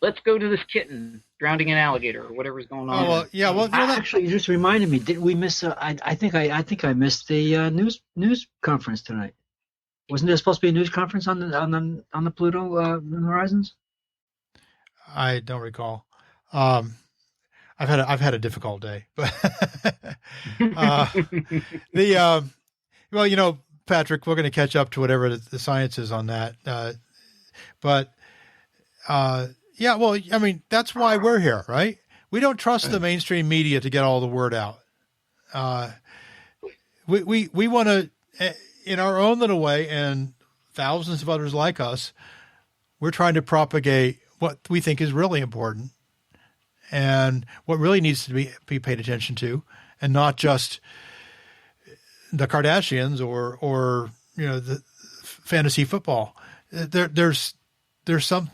let's go to this kitten drowning an alligator or whatever's going on. Oh well, yeah. Well, Actually, you just reminded me. Did we miss? I think I missed the news conference tonight. Wasn't there supposed to be a news conference on the Pluto horizons? I don't recall. I've had a difficult day, but well, Patrick, we're going to catch up to whatever the science is on that. Yeah, well, I mean, that's why we're here, right? We don't trust the mainstream media to get all the word out. We want to, in our own little way, and thousands of others like us, we're trying to propagate what we think is really important and what really needs to be paid attention to, and not just the Kardashians or the fantasy football. There's some.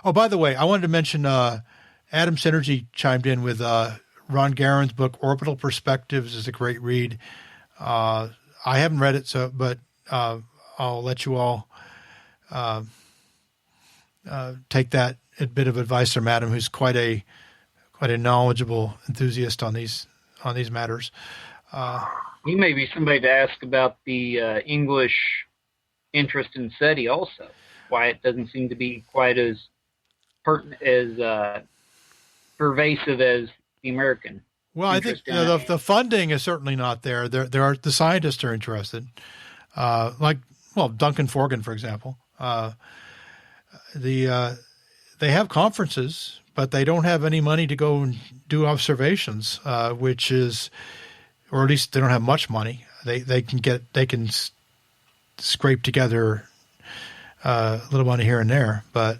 Oh, by the way, I wanted to mention Adam Synergy chimed in with Ron Garen's book "Orbital Perspectives" is a great read. I haven't read it, but I'll let you all take that bit of advice from Adam, who's quite a knowledgeable enthusiast on these matters. He may be somebody to ask about the English interest in SETI also. Why it doesn't seem to be quite as pervasive as the American. Well, I think the funding is certainly not there. The scientists are interested, Duncan Forgan, for example. They have conferences, but they don't have any money to go and do observations, or at least they don't have much money. They can scrape together a little money here and there, but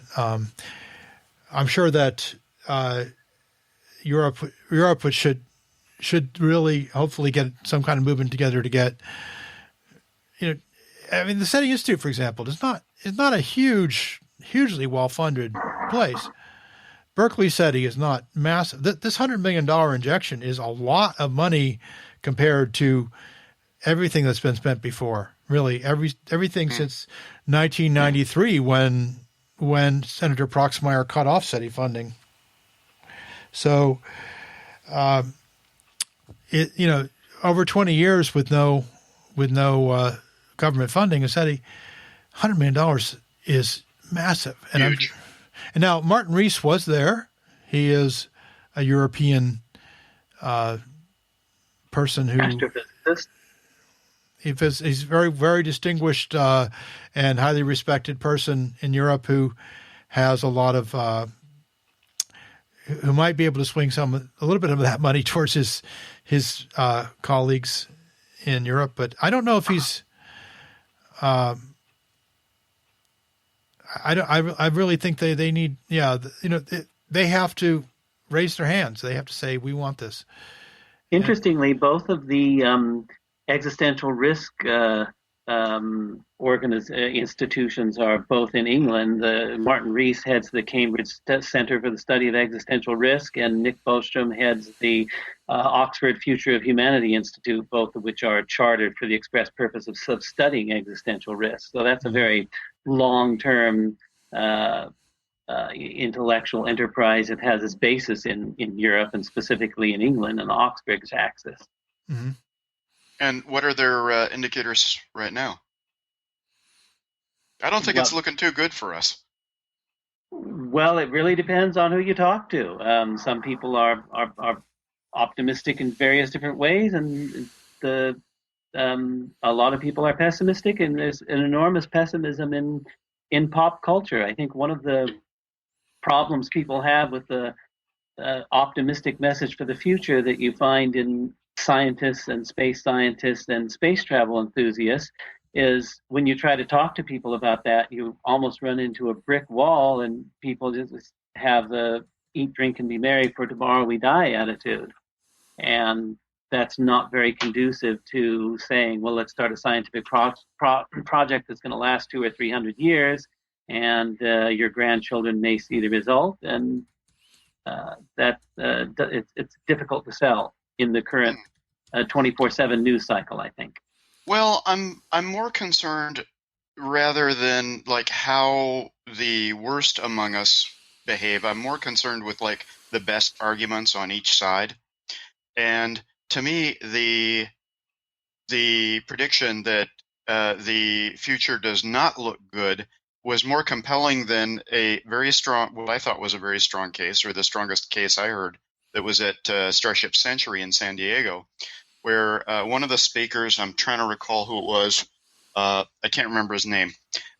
I'm sure that Europe should really hopefully get some kind of movement together to get. I mean, the SETI Institute, for example, is not a hugely well-funded place. Berkeley SETI is not massive. This $100 million injection is a lot of money compared to everything that's been spent before. Really, everything since 1993, when Senator Proxmire cut off SETI funding. So, over 20 years with no government funding of SETI, $100 million is massive. And huge. And now Martin Rees was there. He is a European person who Astrophysicist. he's very, very distinguished and highly respected person in Europe who has a lot of who might be able to swing a little bit of that money towards his colleagues in Europe. But I don't know if he's. I really think they need. Yeah, they have to raise their hands. They have to say, we want this. Interestingly, both of the existential risk institutions are both in England. Martin Rees heads the Cambridge Center for the Study of Existential Risk, and Nick Bostrom heads the Oxford Future of Humanity Institute, both of which are chartered for the express purpose of studying existential risk. So that's a very long-term intellectual enterprise. It has its basis in Europe and specifically in England and the Oxbridge axis. Mm-hmm. And what are their indicators right now? I don't think it's looking too good for us. Well, it really depends on who you talk to. Some people are optimistic in various different ways, and a lot of people are pessimistic, and there's an enormous pessimism in pop culture. I think one of the problems people have with the optimistic message for the future that you find in scientists and space scientists and space travel enthusiasts is when you try to talk to people about that, you almost run into a brick wall, and people just have the eat, drink, and be merry, for tomorrow we die attitude. And that's not very conducive to saying, well, let's start a scientific project that's going to last 200 or 300 years, and your grandchildren may see the result. And it's difficult to sell in the current 24/7 news cycle, I think. Well, I'm more concerned rather than like how the worst among us behave. I'm more concerned with like the best arguments on each side. And to me, the prediction that the future does not look good was more compelling than a very strong, what I thought was a very strong case, or the strongest case I heard, that was at Starship Century in San Diego, where one of the speakers, I'm trying to recall who it was, I can't remember his name.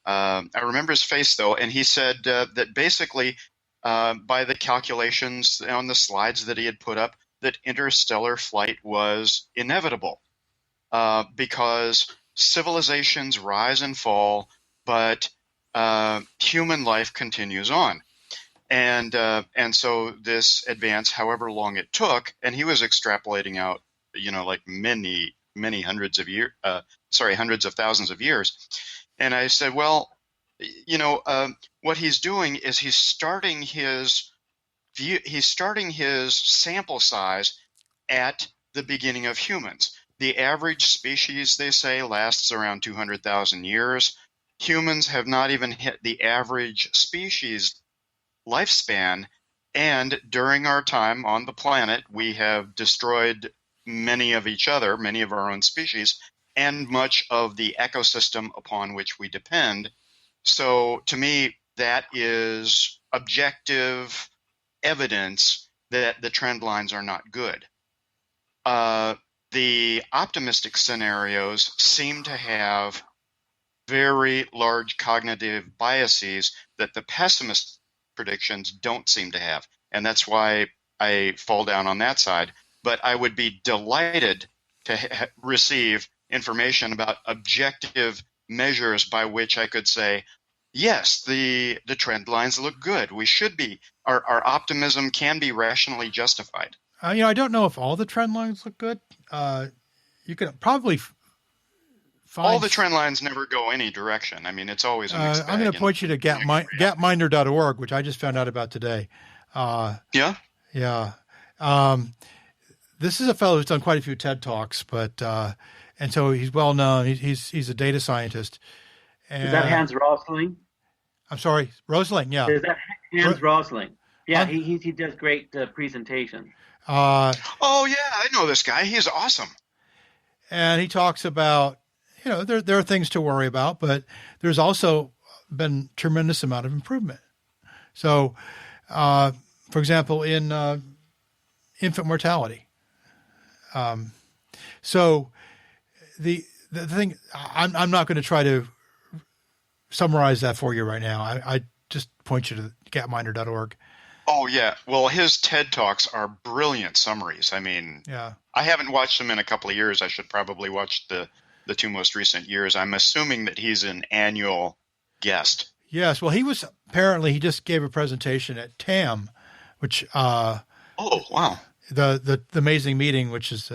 I remember his face, though, and he said that basically, by the calculations on the slides that he had put up, that interstellar flight was inevitable because civilizations rise and fall, but human life continues on. And so this advance, however long it took, and he was extrapolating out, like many hundreds of thousands of years. And I said, well, what he's doing is he's starting his sample size at the beginning of humans. The average species, they say, lasts around 200,000 years. Humans have not even hit the average species lifespan, and during our time on the planet, we have destroyed many of each other, many of our own species, and much of the ecosystem upon which we depend. So to me, that is objective evidence that the trend lines are not good. The optimistic scenarios seem to have very large cognitive biases that the pessimist predictions don't seem to have. And that's why I fall down on that side. But I would be delighted to receive information about objective measures by which I could say, yes, the trend lines look good. We should be. Our optimism can be rationally justified. I don't know if all the trend lines look good. You could probably find... All the trend lines never go any direction. I mean, it's always a mixed bag. I'm going to point you to gapminder.org, which I just found out about today. Yeah? Yeah. This is a fellow who's done quite a few TED Talks, and so he's well known. He's a data scientist. And, is that Hans Rosling? I'm sorry, Rosling. Yeah. Is that Hans Rosling? Yeah, he does great presentations. Oh yeah, I know this guy. He's awesome. And he talks about, there are things to worry about, but there's also been tremendous amount of improvement. So, for example, in infant mortality. So the thing, I'm not going to try to summarize that for you right now. I just point you to gapminder.org. Oh yeah. Well, his TED Talks are brilliant summaries. I mean, yeah. I haven't watched them in a couple of years. I should probably watch the two most recent years. I'm assuming that he's an annual guest. Yes. Well, he just gave a presentation at TAM, which, oh, wow. The amazing meeting, which is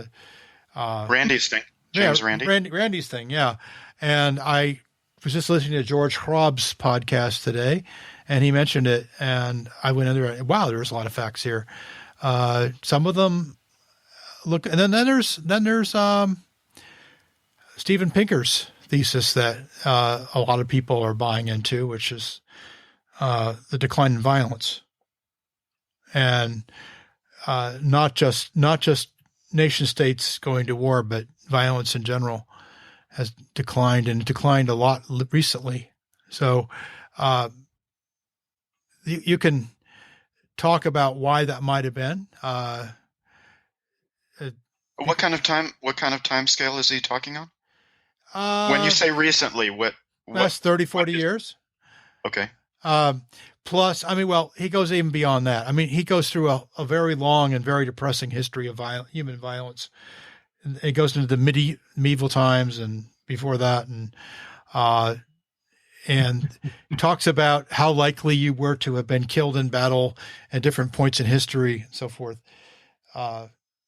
Randy's thing. James Randi. Randy's thing, yeah. And I was just listening to George Hrab's podcast today, and he mentioned it, and I went in there and wow, there's a lot of facts here. Some of them look, and then there's Steven Pinker's thesis that a lot of people are buying into, which is the decline in violence, and not just nation states going to war, but violence in general has declined, and declined a lot recently. So you can talk about why that might have been. What kind of time scale is he talking on? When you say recently, what last 30, 40 years? Okay. Plus, he goes even beyond that. He goes through a very long and very depressing history of human violence, it goes into the medieval times and before that, and talks about how likely you were to have been killed in battle at different points in history and so forth.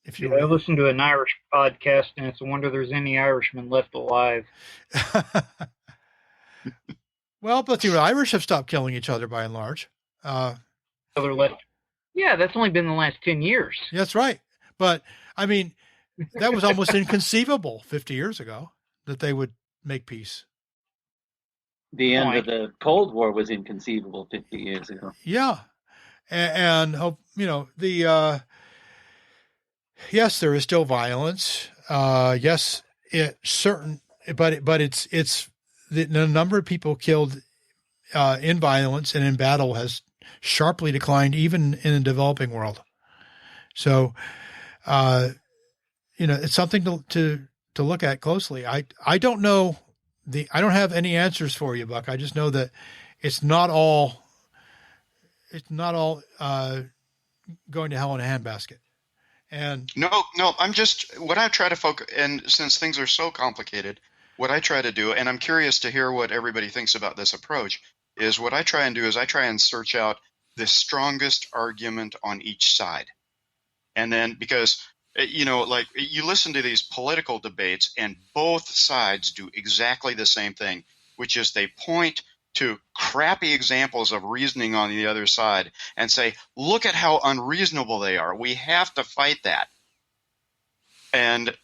If you I listened to an Irish podcast, and it's a wonder there's any Irishmen left alive. Well, but the Irish have stopped killing each other by and large. Other left. Yeah, that's only been the last 10 years. That's right. But I mean, that was almost inconceivable 50 years ago that they would make peace. The end of the Cold War was inconceivable 50 years ago. Yeah. And you know, yes, there is still violence. Yes, but it's the number of people killed in violence and in battle has sharply declined, even in the developing world. So, you know, it's something to look at closely. I don't know I don't have any answers for you, Buck. I just know that it's not all going to hell in a handbasket. And no, I'm just, what I try to focus, and since things are so complicated, what I try to do, and I'm curious to hear what everybody thinks about this approach, is what I try and do is I try and search out the strongest argument on each side. And then, because, you know, like you listen to these political debates and both sides do exactly the same thing, which is they point to crappy examples of reasoning on the other side and say, look at how unreasonable they are. We have to fight that. And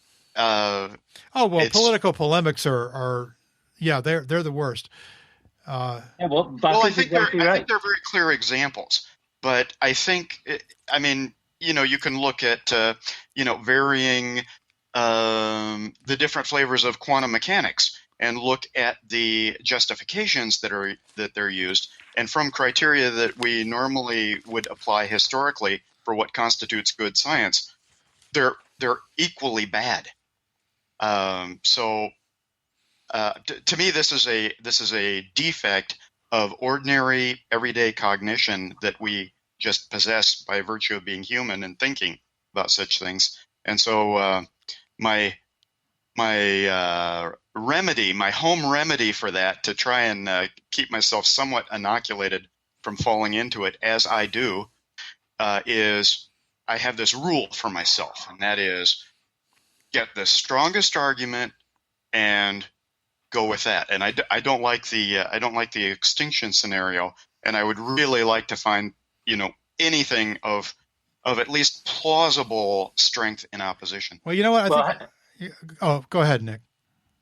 political polemics are they're the worst. I think they're very clear examples, but I think, I mean, you know, you can look at, varying the different flavors of quantum mechanics and look at the justifications that they're used, and from criteria that we normally would apply historically for what constitutes good science, they're equally bad. To me, this is a defect of ordinary everyday cognition that we just possess by virtue of being human and thinking about such things. And so my home remedy for that, to try and keep myself somewhat inoculated from falling into it as I do, is I have this rule for myself, and that is get the strongest argument and go with that. And I don't like the extinction scenario, and I would really like to find, you know, anything of at least plausible strength in opposition. Well, you know what? Go ahead, Nick.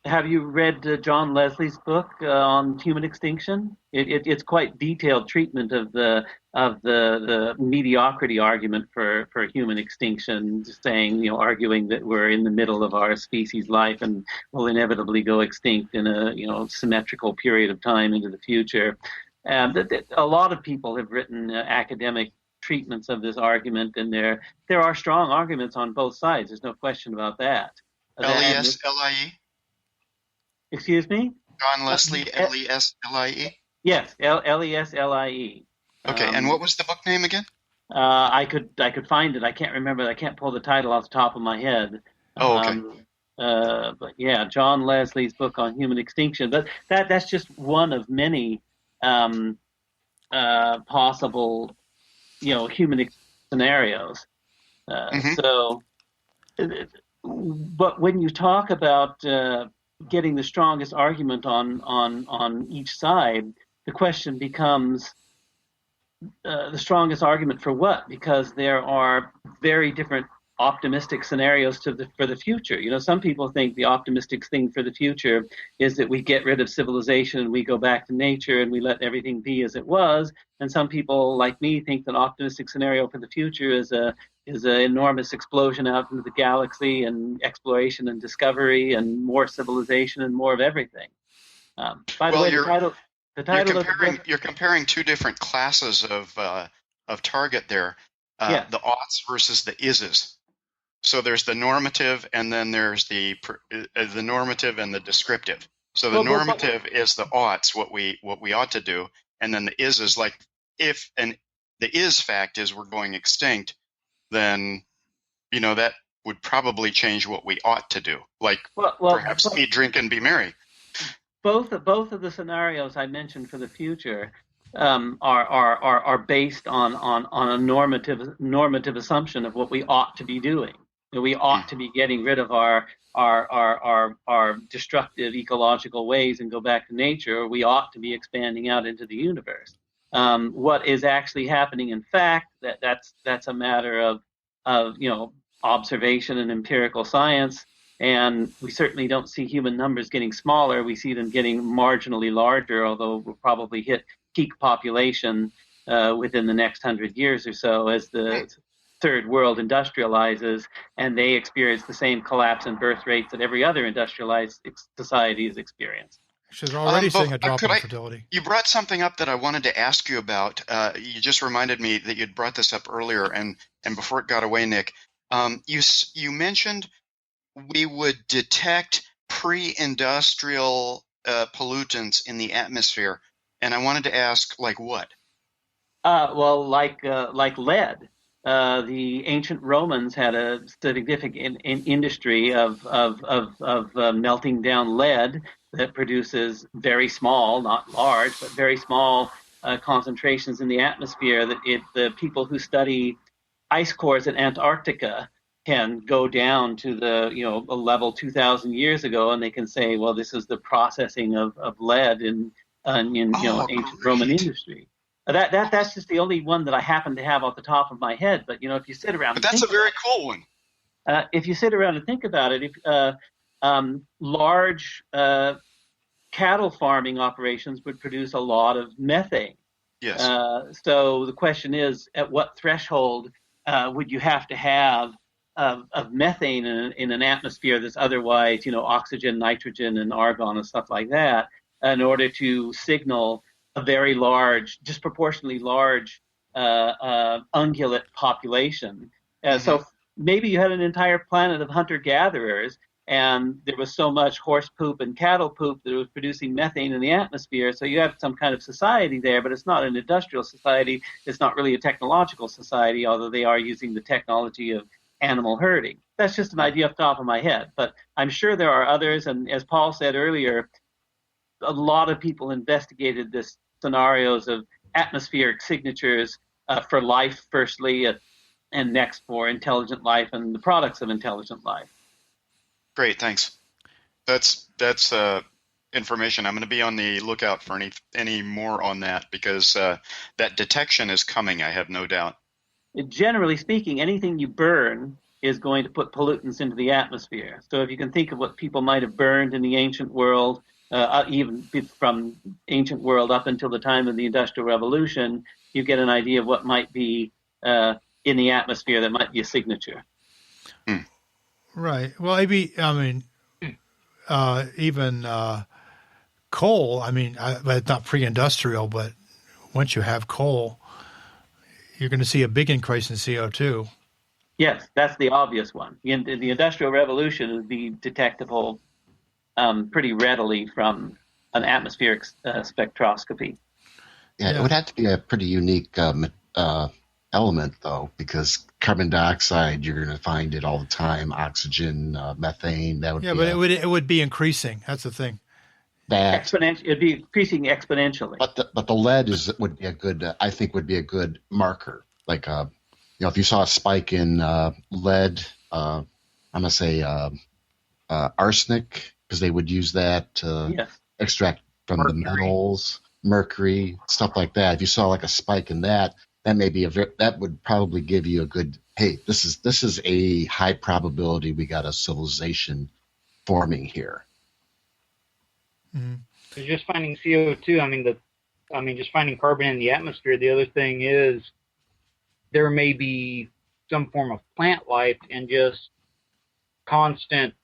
Have you read John Leslie's book on human extinction? It's quite detailed treatment of the mediocrity argument for human extinction, saying, arguing that we're in the middle of our species' life and will inevitably go extinct in a symmetrical period of time into the future. A lot of people have written academic treatments of this argument, and there are strong arguments on both sides. There's no question about that. Leslie? Excuse me? John Leslie, Leslie? Yes, Leslie. Okay, and what was the book name again? I could find it. I can't remember. I can't pull the title off the top of my head. Oh, okay. But yeah, John Leslie's book on human extinction. But that's just one of many possible, human scenarios. So, but when you talk about getting the strongest argument on each side, the question becomes the strongest argument for what? Because there are very different optimistic scenarios for the future. Some people think the optimistic thing for the future is that we get rid of civilization and we go back to nature and we let everything be as it was. And some people, like me, think that optimistic scenario for the future is an enormous explosion out into the galaxy and exploration and discovery and more civilization and more of everything. By the way, the title of the book, you're comparing two different classes of target there. The oughts versus the ises. So there's the normative, and then there's the normative and the descriptive. So the normative is the oughts, what we ought to do, and then the is like the is fact is we're going extinct, then that would probably change what we ought to do, like perhaps eat, drink, and be merry. Both of the scenarios I mentioned for the future are based on a normative assumption of what we ought to be doing. That we ought to be getting rid of our destructive ecological ways and go back to nature, or we ought to be expanding out into the universe. What is actually happening, in fact, that's a matter of observation and empirical science. And we certainly don't see human numbers getting smaller. We see them getting marginally larger, although we'll probably hit peak population within the next 100 years or so as the third world industrializes, and they experience the same collapse in birth rates that every other industrialized society has experienced. Actually, they're already seeing a drop in fertility. You brought something up that I wanted to ask you about. You just reminded me that you'd brought this up earlier, and before it got away, Nick, you mentioned we would detect pre-industrial pollutants in the atmosphere, and I wanted to ask, like what? Like lead. The ancient Romans had a significant industry of melting down lead that produces very small, not large, but very small concentrations in the atmosphere. The people who study ice cores in Antarctica can go down to a level 2,000 years ago, and they can say, well, this is the processing of lead in ancient Roman industry. That's just the only one that I happen to have off the top of my head. But if you sit around, that's a very cool one. If you sit around and think about it, large cattle farming operations would produce a lot of methane. Yes. So the question is, at what threshold would you have to have of methane in an atmosphere that's otherwise, oxygen, nitrogen, and argon and stuff like that, in order to signal a very large, disproportionately large ungulate population. So maybe you had an entire planet of hunter-gatherers, and there was so much horse poop and cattle poop that it was producing methane in the atmosphere. So you have some kind of society there, but it's not an industrial society. It's not really a technological society, although they are using the technology of animal herding. That's just an idea off the top of my head, but I'm sure there are others. And as Paul said earlier, a lot of people investigated this scenarios of atmospheric signatures for life, firstly, and next for intelligent life and the products of intelligent life. Great, thanks. That's information. I'm going to be on the lookout for any more on that, because that detection is coming, I have no doubt. Generally speaking, anything you burn is going to put pollutants into the atmosphere. So if you can think of what people might have burned in the ancient world, even from ancient world up until the time of the Industrial Revolution, you get an idea of what might be in the atmosphere that might be a signature. Right. Well, maybe, even coal, but not pre-industrial, but once you have coal, you're going to see a big increase in CO2. Yes, that's the obvious one. The Industrial Revolution would be detectable pretty readily from an atmospheric spectroscopy. Yeah, it would have to be a pretty unique element, though, because carbon dioxide, you're going to find it all the time. Oxygen, methane, that would be. Yeah, but it would be increasing. That's the thing. It'd be increasing exponentially. But the lead would be a good, I think, would be a good marker. Like, if you saw a spike in lead, I'm gonna say arsenic, because they would use that to extract from the metals, mercury, stuff like that. If you saw like a spike in that, that would probably give you a good, hey, this is a high probability we got a civilization forming here. Mm-hmm. So just finding CO2, just finding carbon in the atmosphere. The other thing is there may be some form of plant life and just constant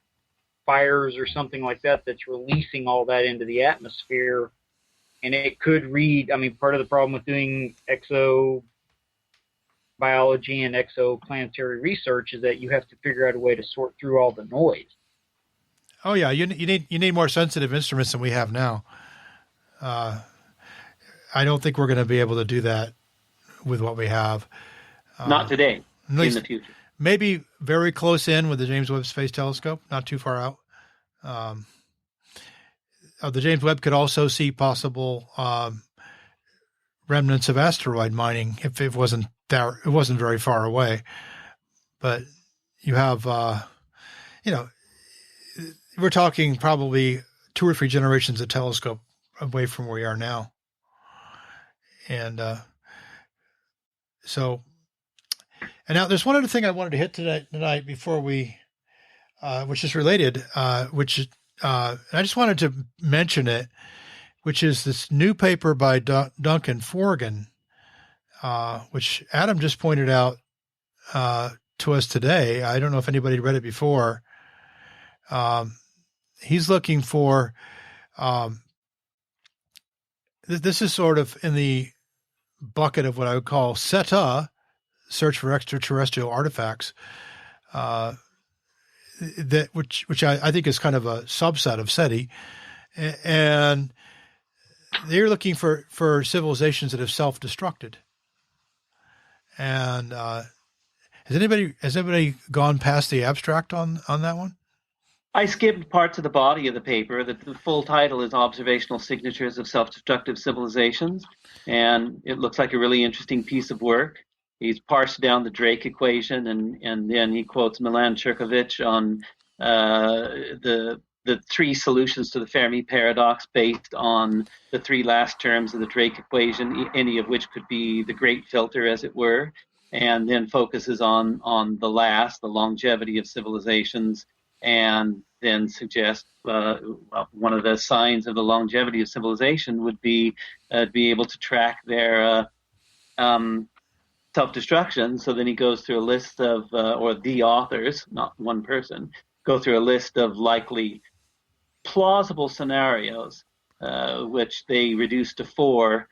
fires or something like that that's releasing all that into the atmosphere. And it could part of the problem with doing exobiology and exoplanetary research is that you have to figure out a way to sort through all the noise. Oh yeah, you need more sensitive instruments than we have now. I don't think we're going to be able to do that with what we have. Not today. In the future. maybe very close in with the James Webb Space Telescope, not too far out. The James Webb could also see possible remnants of asteroid mining if it wasn't there. It wasn't very far away, but you have, we're talking probably 2 or 3 generations of telescope away from where we are now. And and now there's one other thing I wanted to hit tonight before we, which is related, I just wanted to mention it, which is this new paper by Duncan Forgan, which Adam just pointed out to us today. I don't know if anybody read it before. He's looking for, this is sort of in the bucket of what I would call SETA, search for extraterrestrial artifacts, which I think is kind of a subset of SETI. And they're looking for civilizations that have self-destructed. And has anybody gone past the abstract on that one? I skimmed parts of the body of the paper. The full title is Observational Signatures of Self-Destructive Civilizations, and it looks like a really interesting piece of work. He's parsed down the Drake equation, and then he quotes Milan Cherkovich on the 3 solutions to the Fermi paradox based on the 3 last terms of the Drake equation, any of which could be the great filter, as it were, and then focuses on the longevity of civilizations, and then suggests one of the signs of the longevity of civilization would be able to track their self-destruction. So then he goes through a list of, or the authors, not one person, go through a list of likely plausible scenarios, which they reduce to 4,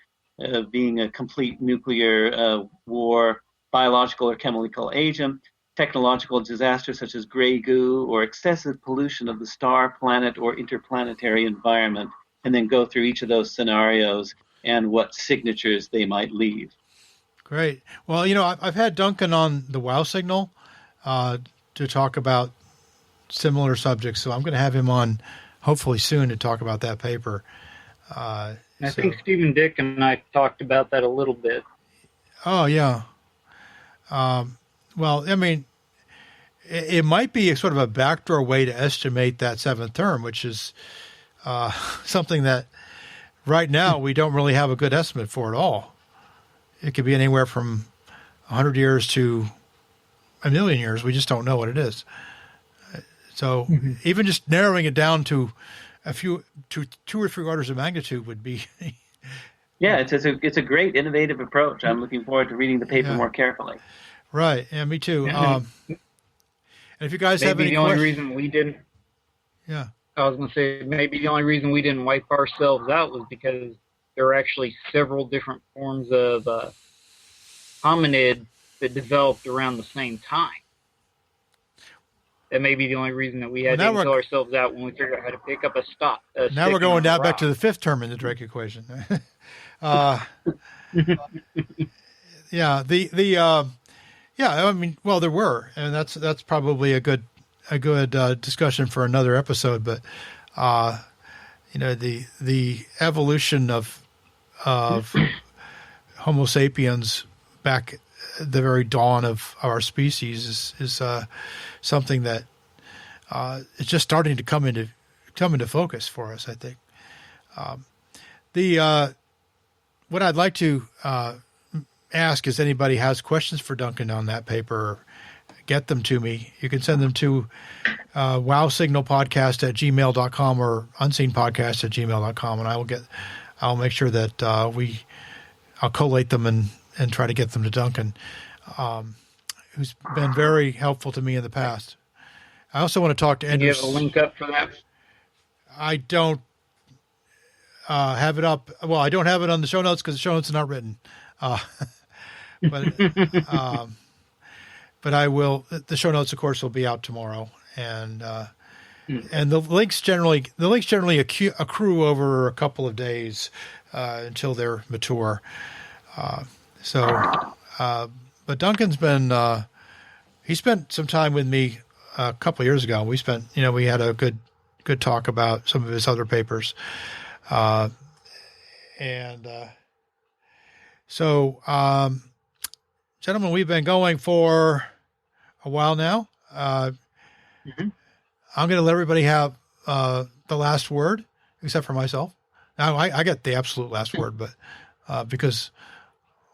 being a complete nuclear war, biological or chemical agent, technological disaster such as gray goo, or excessive pollution of the star, planet, or interplanetary environment, and then go through each of those scenarios and what signatures they might leave. Great. Well, I've had Duncan on the WOW signal to talk about similar subjects, so I'm going to have him on hopefully soon to talk about that paper. I think Stephen Dick and I talked about that a little bit. Oh, yeah. Well, I mean, it might be a sort of a backdoor way to estimate that 7th term, which is something that right now we don't really have a good estimate for at all. It could be anywhere from 100 years to 1,000,000 years. We just don't know what it is. So even just narrowing it down to to 2 or 3 orders of magnitude would be. Yeah, it's a great innovative approach. I'm looking forward to reading the paper more carefully. Right, yeah, me too. Yeah. And if you guys maybe have any the only questions, reason we didn't. Yeah. I was going to say maybe the only reason we didn't wipe ourselves out was because there are actually several different forms of hominid that developed around the same time. That may be the only reason that we had to kill ourselves out when we figured out how to pick up a stop. Now we're going down back to the 5th term in the Drake equation. Yeah, I mean, well, there were, and that's probably a good discussion for another episode. But the evolution of Homo sapiens back at the very dawn of our species is something that is just starting to come into focus for us, I think. What I'd like to ask is anybody has questions for Duncan on that paper, get them to me. You can send them to wowsignalpodcast@gmail.com or unseenpodcast@gmail.com, and I'll make sure that I'll collate them and try to get them to Duncan, who's been very helpful to me in the past. I also want to talk to Andrew. Do you have a link up for that? I don't have it up. Well, I don't have it on the show notes because the show notes are not written. But I will. The show notes, of course, will be out tomorrow, and the links generally accrue over a couple of days until they're mature. But Duncan's been he spent some time with me a couple of years ago. We had a good talk about some of his other papers. So, gentlemen, we've been going for a while now. I'm going to let everybody have the last word, except for myself. Now, I get the absolute last word, but because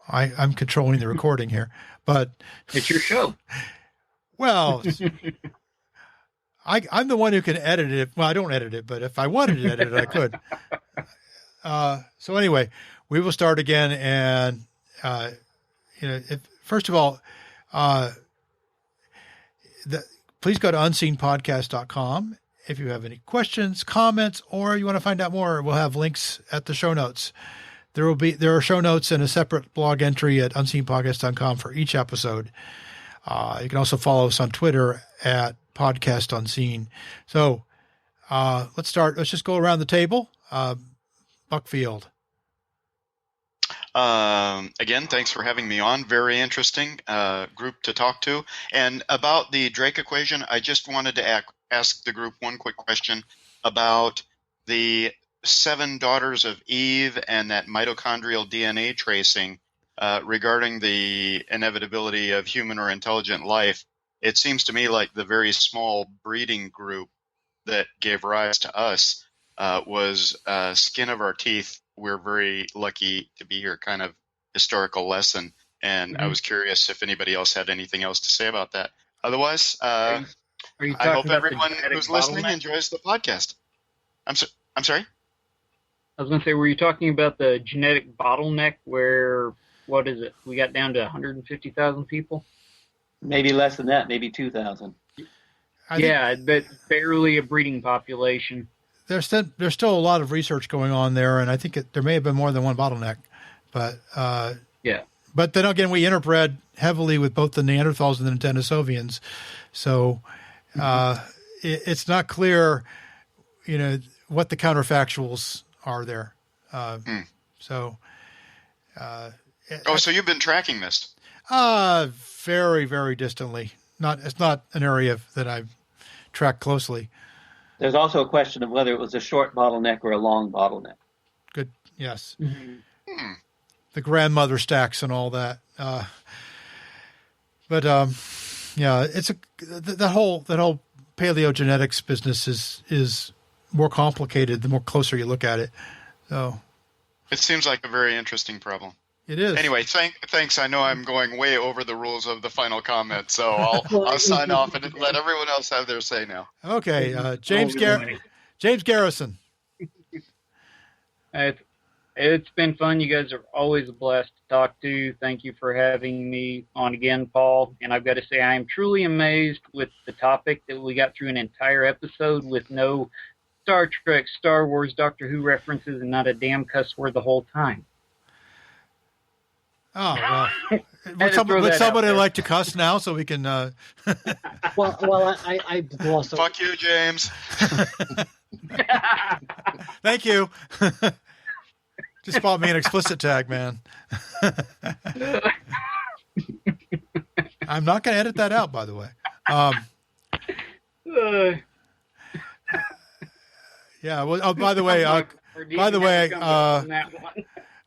I'm controlling the recording here. But It's your show. Well, I'm the one who can edit it. Well, I don't edit it, but if I wanted to edit it, I could. So anyway, we will start again. And, first of all, please go to unseenpodcast.com. If you have any questions, comments, or you want to find out more, we'll have links at the show notes. There are show notes and a separate blog entry at unseenpodcast.com for each episode. You can also follow us on Twitter at Podcast Unseen. So let's start. Let's just go around the table. Buckfield. Again, thanks for having me on. Very interesting group to talk to. And about the Drake equation, I just wanted to ask the group one quick question about the 7 daughters of Eve and that mitochondrial DNA tracing regarding the inevitability of human or intelligent life. It seems to me like the very small breeding group that gave rise to us was skin of our teeth. We're very lucky to be here, kind of historical lesson. And I was curious if anybody else had anything else to say about that. Otherwise, I hope everyone who's listening enjoys the podcast. I'm sorry? I was going to say, were you talking about the genetic bottleneck where, what is it? We got down to 150,000 people? Maybe less than that, maybe 2,000. But barely a breeding population. There's still a lot of research going on there, and I think there may have been more than one bottleneck. But But then again, we interbred heavily with both the Neanderthals and the Denisovians, so it's not clear, what the counterfactuals are there. So you've been tracking this? Very, very distantly. It's not an area that I've tracked closely. There's also a question of whether it was a short bottleneck or a long bottleneck. Good. Yes. The grandmother stacks and all that. It's that whole paleogenetics business is more complicated the more closer you look at it. So it seems like a very interesting problem. It is. Anyway, thanks. I know I'm going way over the rules of the final comment, so I'll sign off and let everyone else have their say now. Okay, James Garrison. It's been fun. You guys are always a blast to talk to. Thank you for having me on again, Paul. And I've got to say, I am truly amazed with the topic that we got through an entire episode with no Star Trek, Star Wars, Doctor Who references, and not a damn cuss word the whole time. Oh, well. Would somebody like to cuss now so we can... Well, I also... Fuck you, James. Thank you. Just bought me an explicit tag, man. I'm not going to edit that out, by the way. Yeah, well, by the way,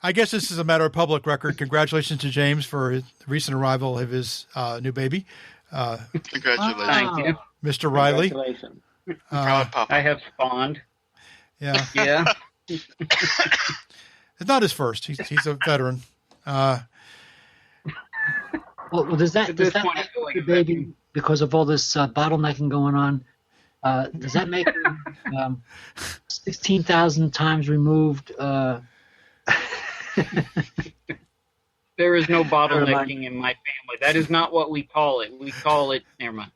I guess this is a matter of public record. Congratulations to James for the recent arrival of his new baby. Congratulations. Thank you. Mr. Riley. Congratulations. Proud Papa. I have spawned. Yeah. Yeah. It's not his first. He's a veteran. Well, does that make the baby, because of all this bottlenecking going on, does that make 16,000 times removed? There is no bottlenecking in my family. That is not what we call it. We call it... Never mind.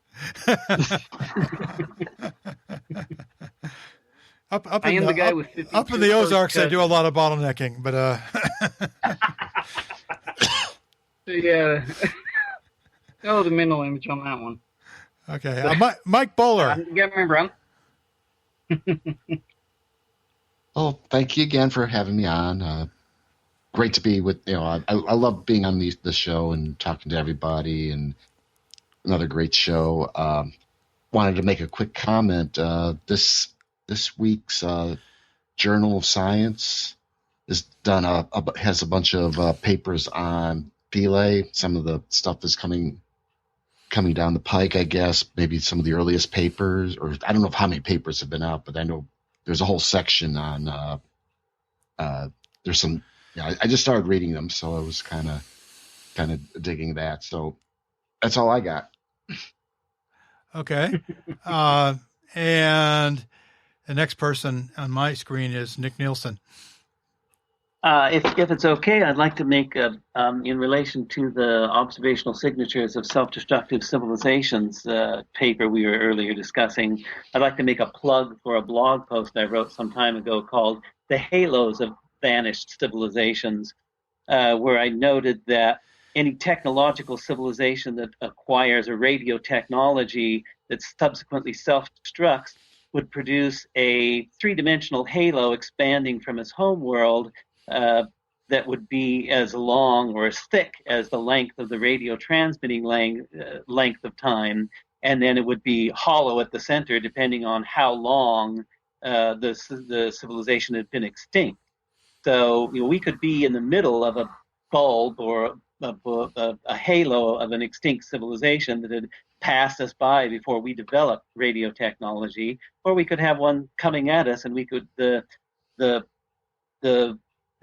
Up in the Ozarks, they do a lot of bottlenecking, but yeah. Oh, the mental image on that one. Okay, Mike Bowler. You got to remember, Oh, thank you again for having me on. Great to be with, I love being on the show and talking to everybody. And another great show. Wanted to make a quick comment. This week's Journal of Science has has a bunch of papers on Philae. Some of the stuff is coming down the pike, I guess. Maybe some of the earliest papers, or I don't know how many papers have been out, but I know there's a whole section on. There's some. Yeah, I just started reading them, so I was kind of digging that. So that's all I got. Okay. And the next person on my screen is Nick Nielsen. If it's okay, I'd like to make in relation to the observational signatures of self-destructive civilizations paper we were earlier discussing, I'd like to make a plug for a blog post I wrote some time ago called "The Halos of Vanished Civilizations," where I noted that any technological civilization that acquires a radio technology that subsequently self-destructs would produce a three-dimensional halo expanding from its home world that would be as long or as thick as the length of the radio transmitting length of time, and then it would be hollow at the center depending on how long the civilization had been extinct. So we could be in the middle of a bulb or a halo of an extinct civilization that had passed us by before we developed radio technology, or we could have one coming at us, and we could the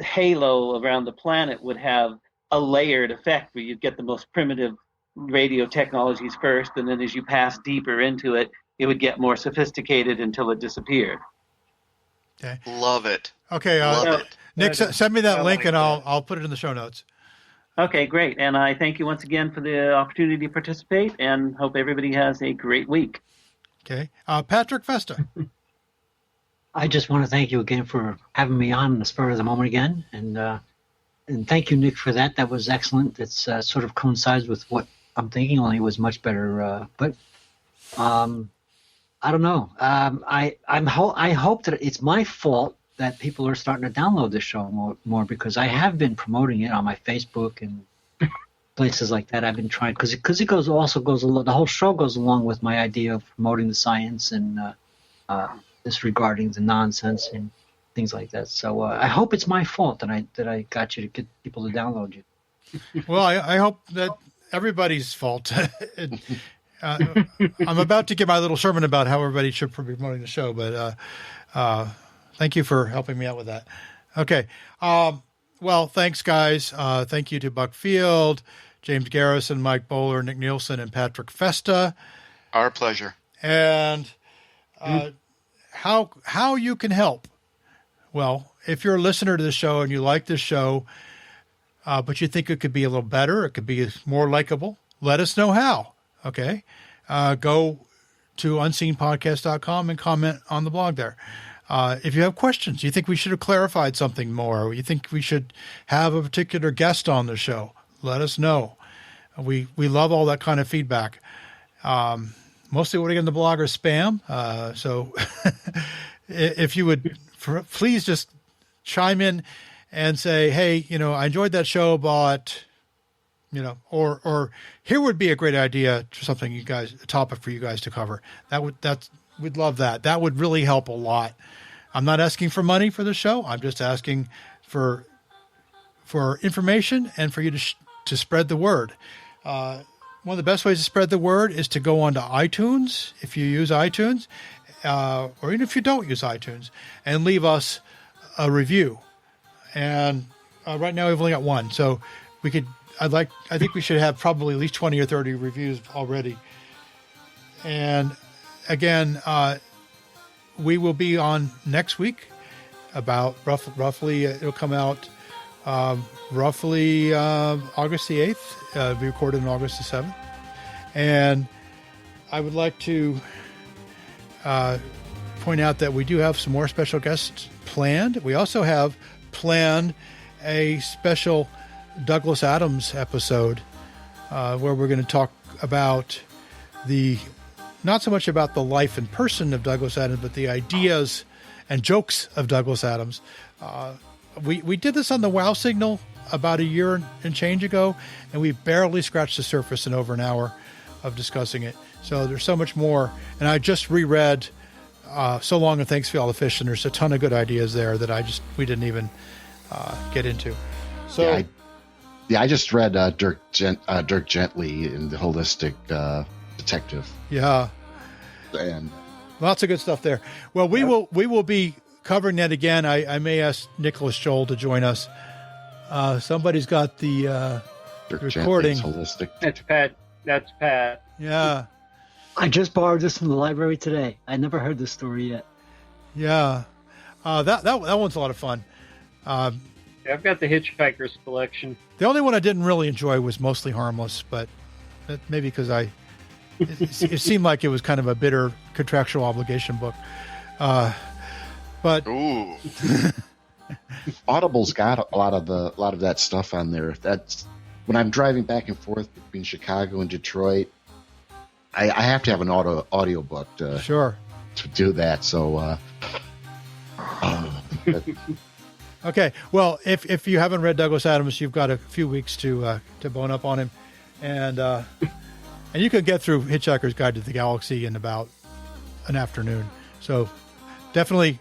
halo around the planet would have a layered effect where you'd get the most primitive radio technologies first, and then as you pass deeper into it, it would get more sophisticated until it disappeared. Okay. Love it. Okay. Love it. Nick, send me that link, and I'll put it in the show notes. Okay, great. And I thank you once again for the opportunity to participate, and hope everybody has a great week. Okay. Patrick Festa. I just want to thank you again for having me on the spur of the moment again, and thank you, Nick, for that. That was excellent. It's sort of coincides with what I'm thinking, only it was much better. But I don't know. I hope that it's my fault that people are starting to download this show more because I have been promoting it on my Facebook and places like that. I've been trying because it goes along. The whole show goes along with my idea of promoting the science and disregarding the nonsense and things like that. So I hope it's my fault that I got you to get people to download you. Well, I hope that everybody's fault. I'm about to give my little sermon about how everybody should be promoting the show, but thank you for helping me out with that. Okay. Well, thanks, guys. Thank you to Buck Field, James Garrison, Mike Bowler, Nick Nielsen, and Patrick Festa. Our pleasure. And how you can help. Well, if you're a listener to the show and you like this show, but you think it could be a little better, it could be more likable, let us know how. Okay. Go to unseenpodcast.com and comment on the blog there. If you have questions, you think we should have clarified something more, or you think we should have a particular guest on the show, let us know. We love all that kind of feedback. Mostly what I get in the blog are spam. So if you would please just chime in and say, hey, I enjoyed that show, but, or here would be a great idea for something a topic for you guys to cover. We'd love that. That would really help a lot. I'm not asking for money for the show. I'm just asking for information and for you to spread the word. One of the best ways to spread the word is to go onto iTunes, if you use iTunes, or even if you don't use iTunes, and leave us a review. And right now we've only got one, so I think we should have probably at least 20 or 30 reviews already. And again, we will be on next week about roughly it'll come out roughly August the 8th. Be recorded on August the 7th. And I would like to point out that we do have some more special guests planned. We also have planned a special Douglas Adams episode where we're going to talk about not so much about the life and person of Douglas Adams, but the ideas and jokes of Douglas Adams. We did this on the WOW signal about a year and change ago, and we barely scratched the surface in over an hour. of discussing it. So there's so much more. And I just reread So Long and Thanks for All the Fish, and there's a ton of good ideas there that we didn't even get into. So I just read Dirk Gently in the Holistic Detective. Yeah, and lots of good stuff there. Well, we will be covering that again. I may ask Nicholas Joel to join us. Somebody's got the Dirk recording. Gently's Holistic. That's Pat. Yeah. I just borrowed this from the library today. I never heard this story yet. Yeah. That one's a lot of fun. I've got the Hitchhiker's Collection. The only one I didn't really enjoy was Mostly Harmless, but that maybe because it seemed like it was kind of a bitter contractual obligation book. But Ooh. Audible's got a lot of that stuff on there. That's when I'm driving back and forth between Chicago and Detroit. I have to have an audiobook to do that. So okay. Well, if you haven't read Douglas Adams, you've got a few weeks to bone up on him, and you can get through Hitchhiker's Guide to the Galaxy in about an afternoon. So definitely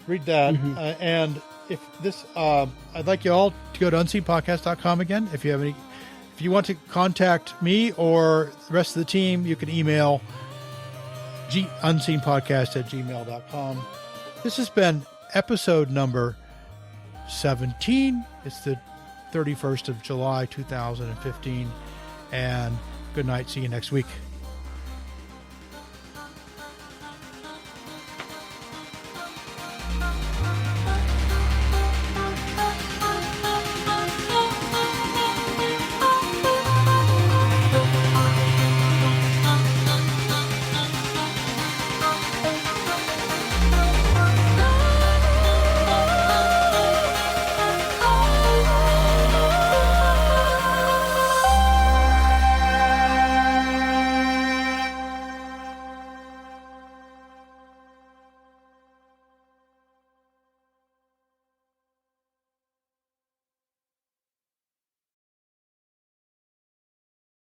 read that. Mm-hmm. And if this, I'd like you all to go to unseenpodcast.com again. If you want to contact me or the rest of the team, you can email unseenpodcast@gmail.com. This has been episode number 17. It's the 31st of July, 2015. And good night. See you next week.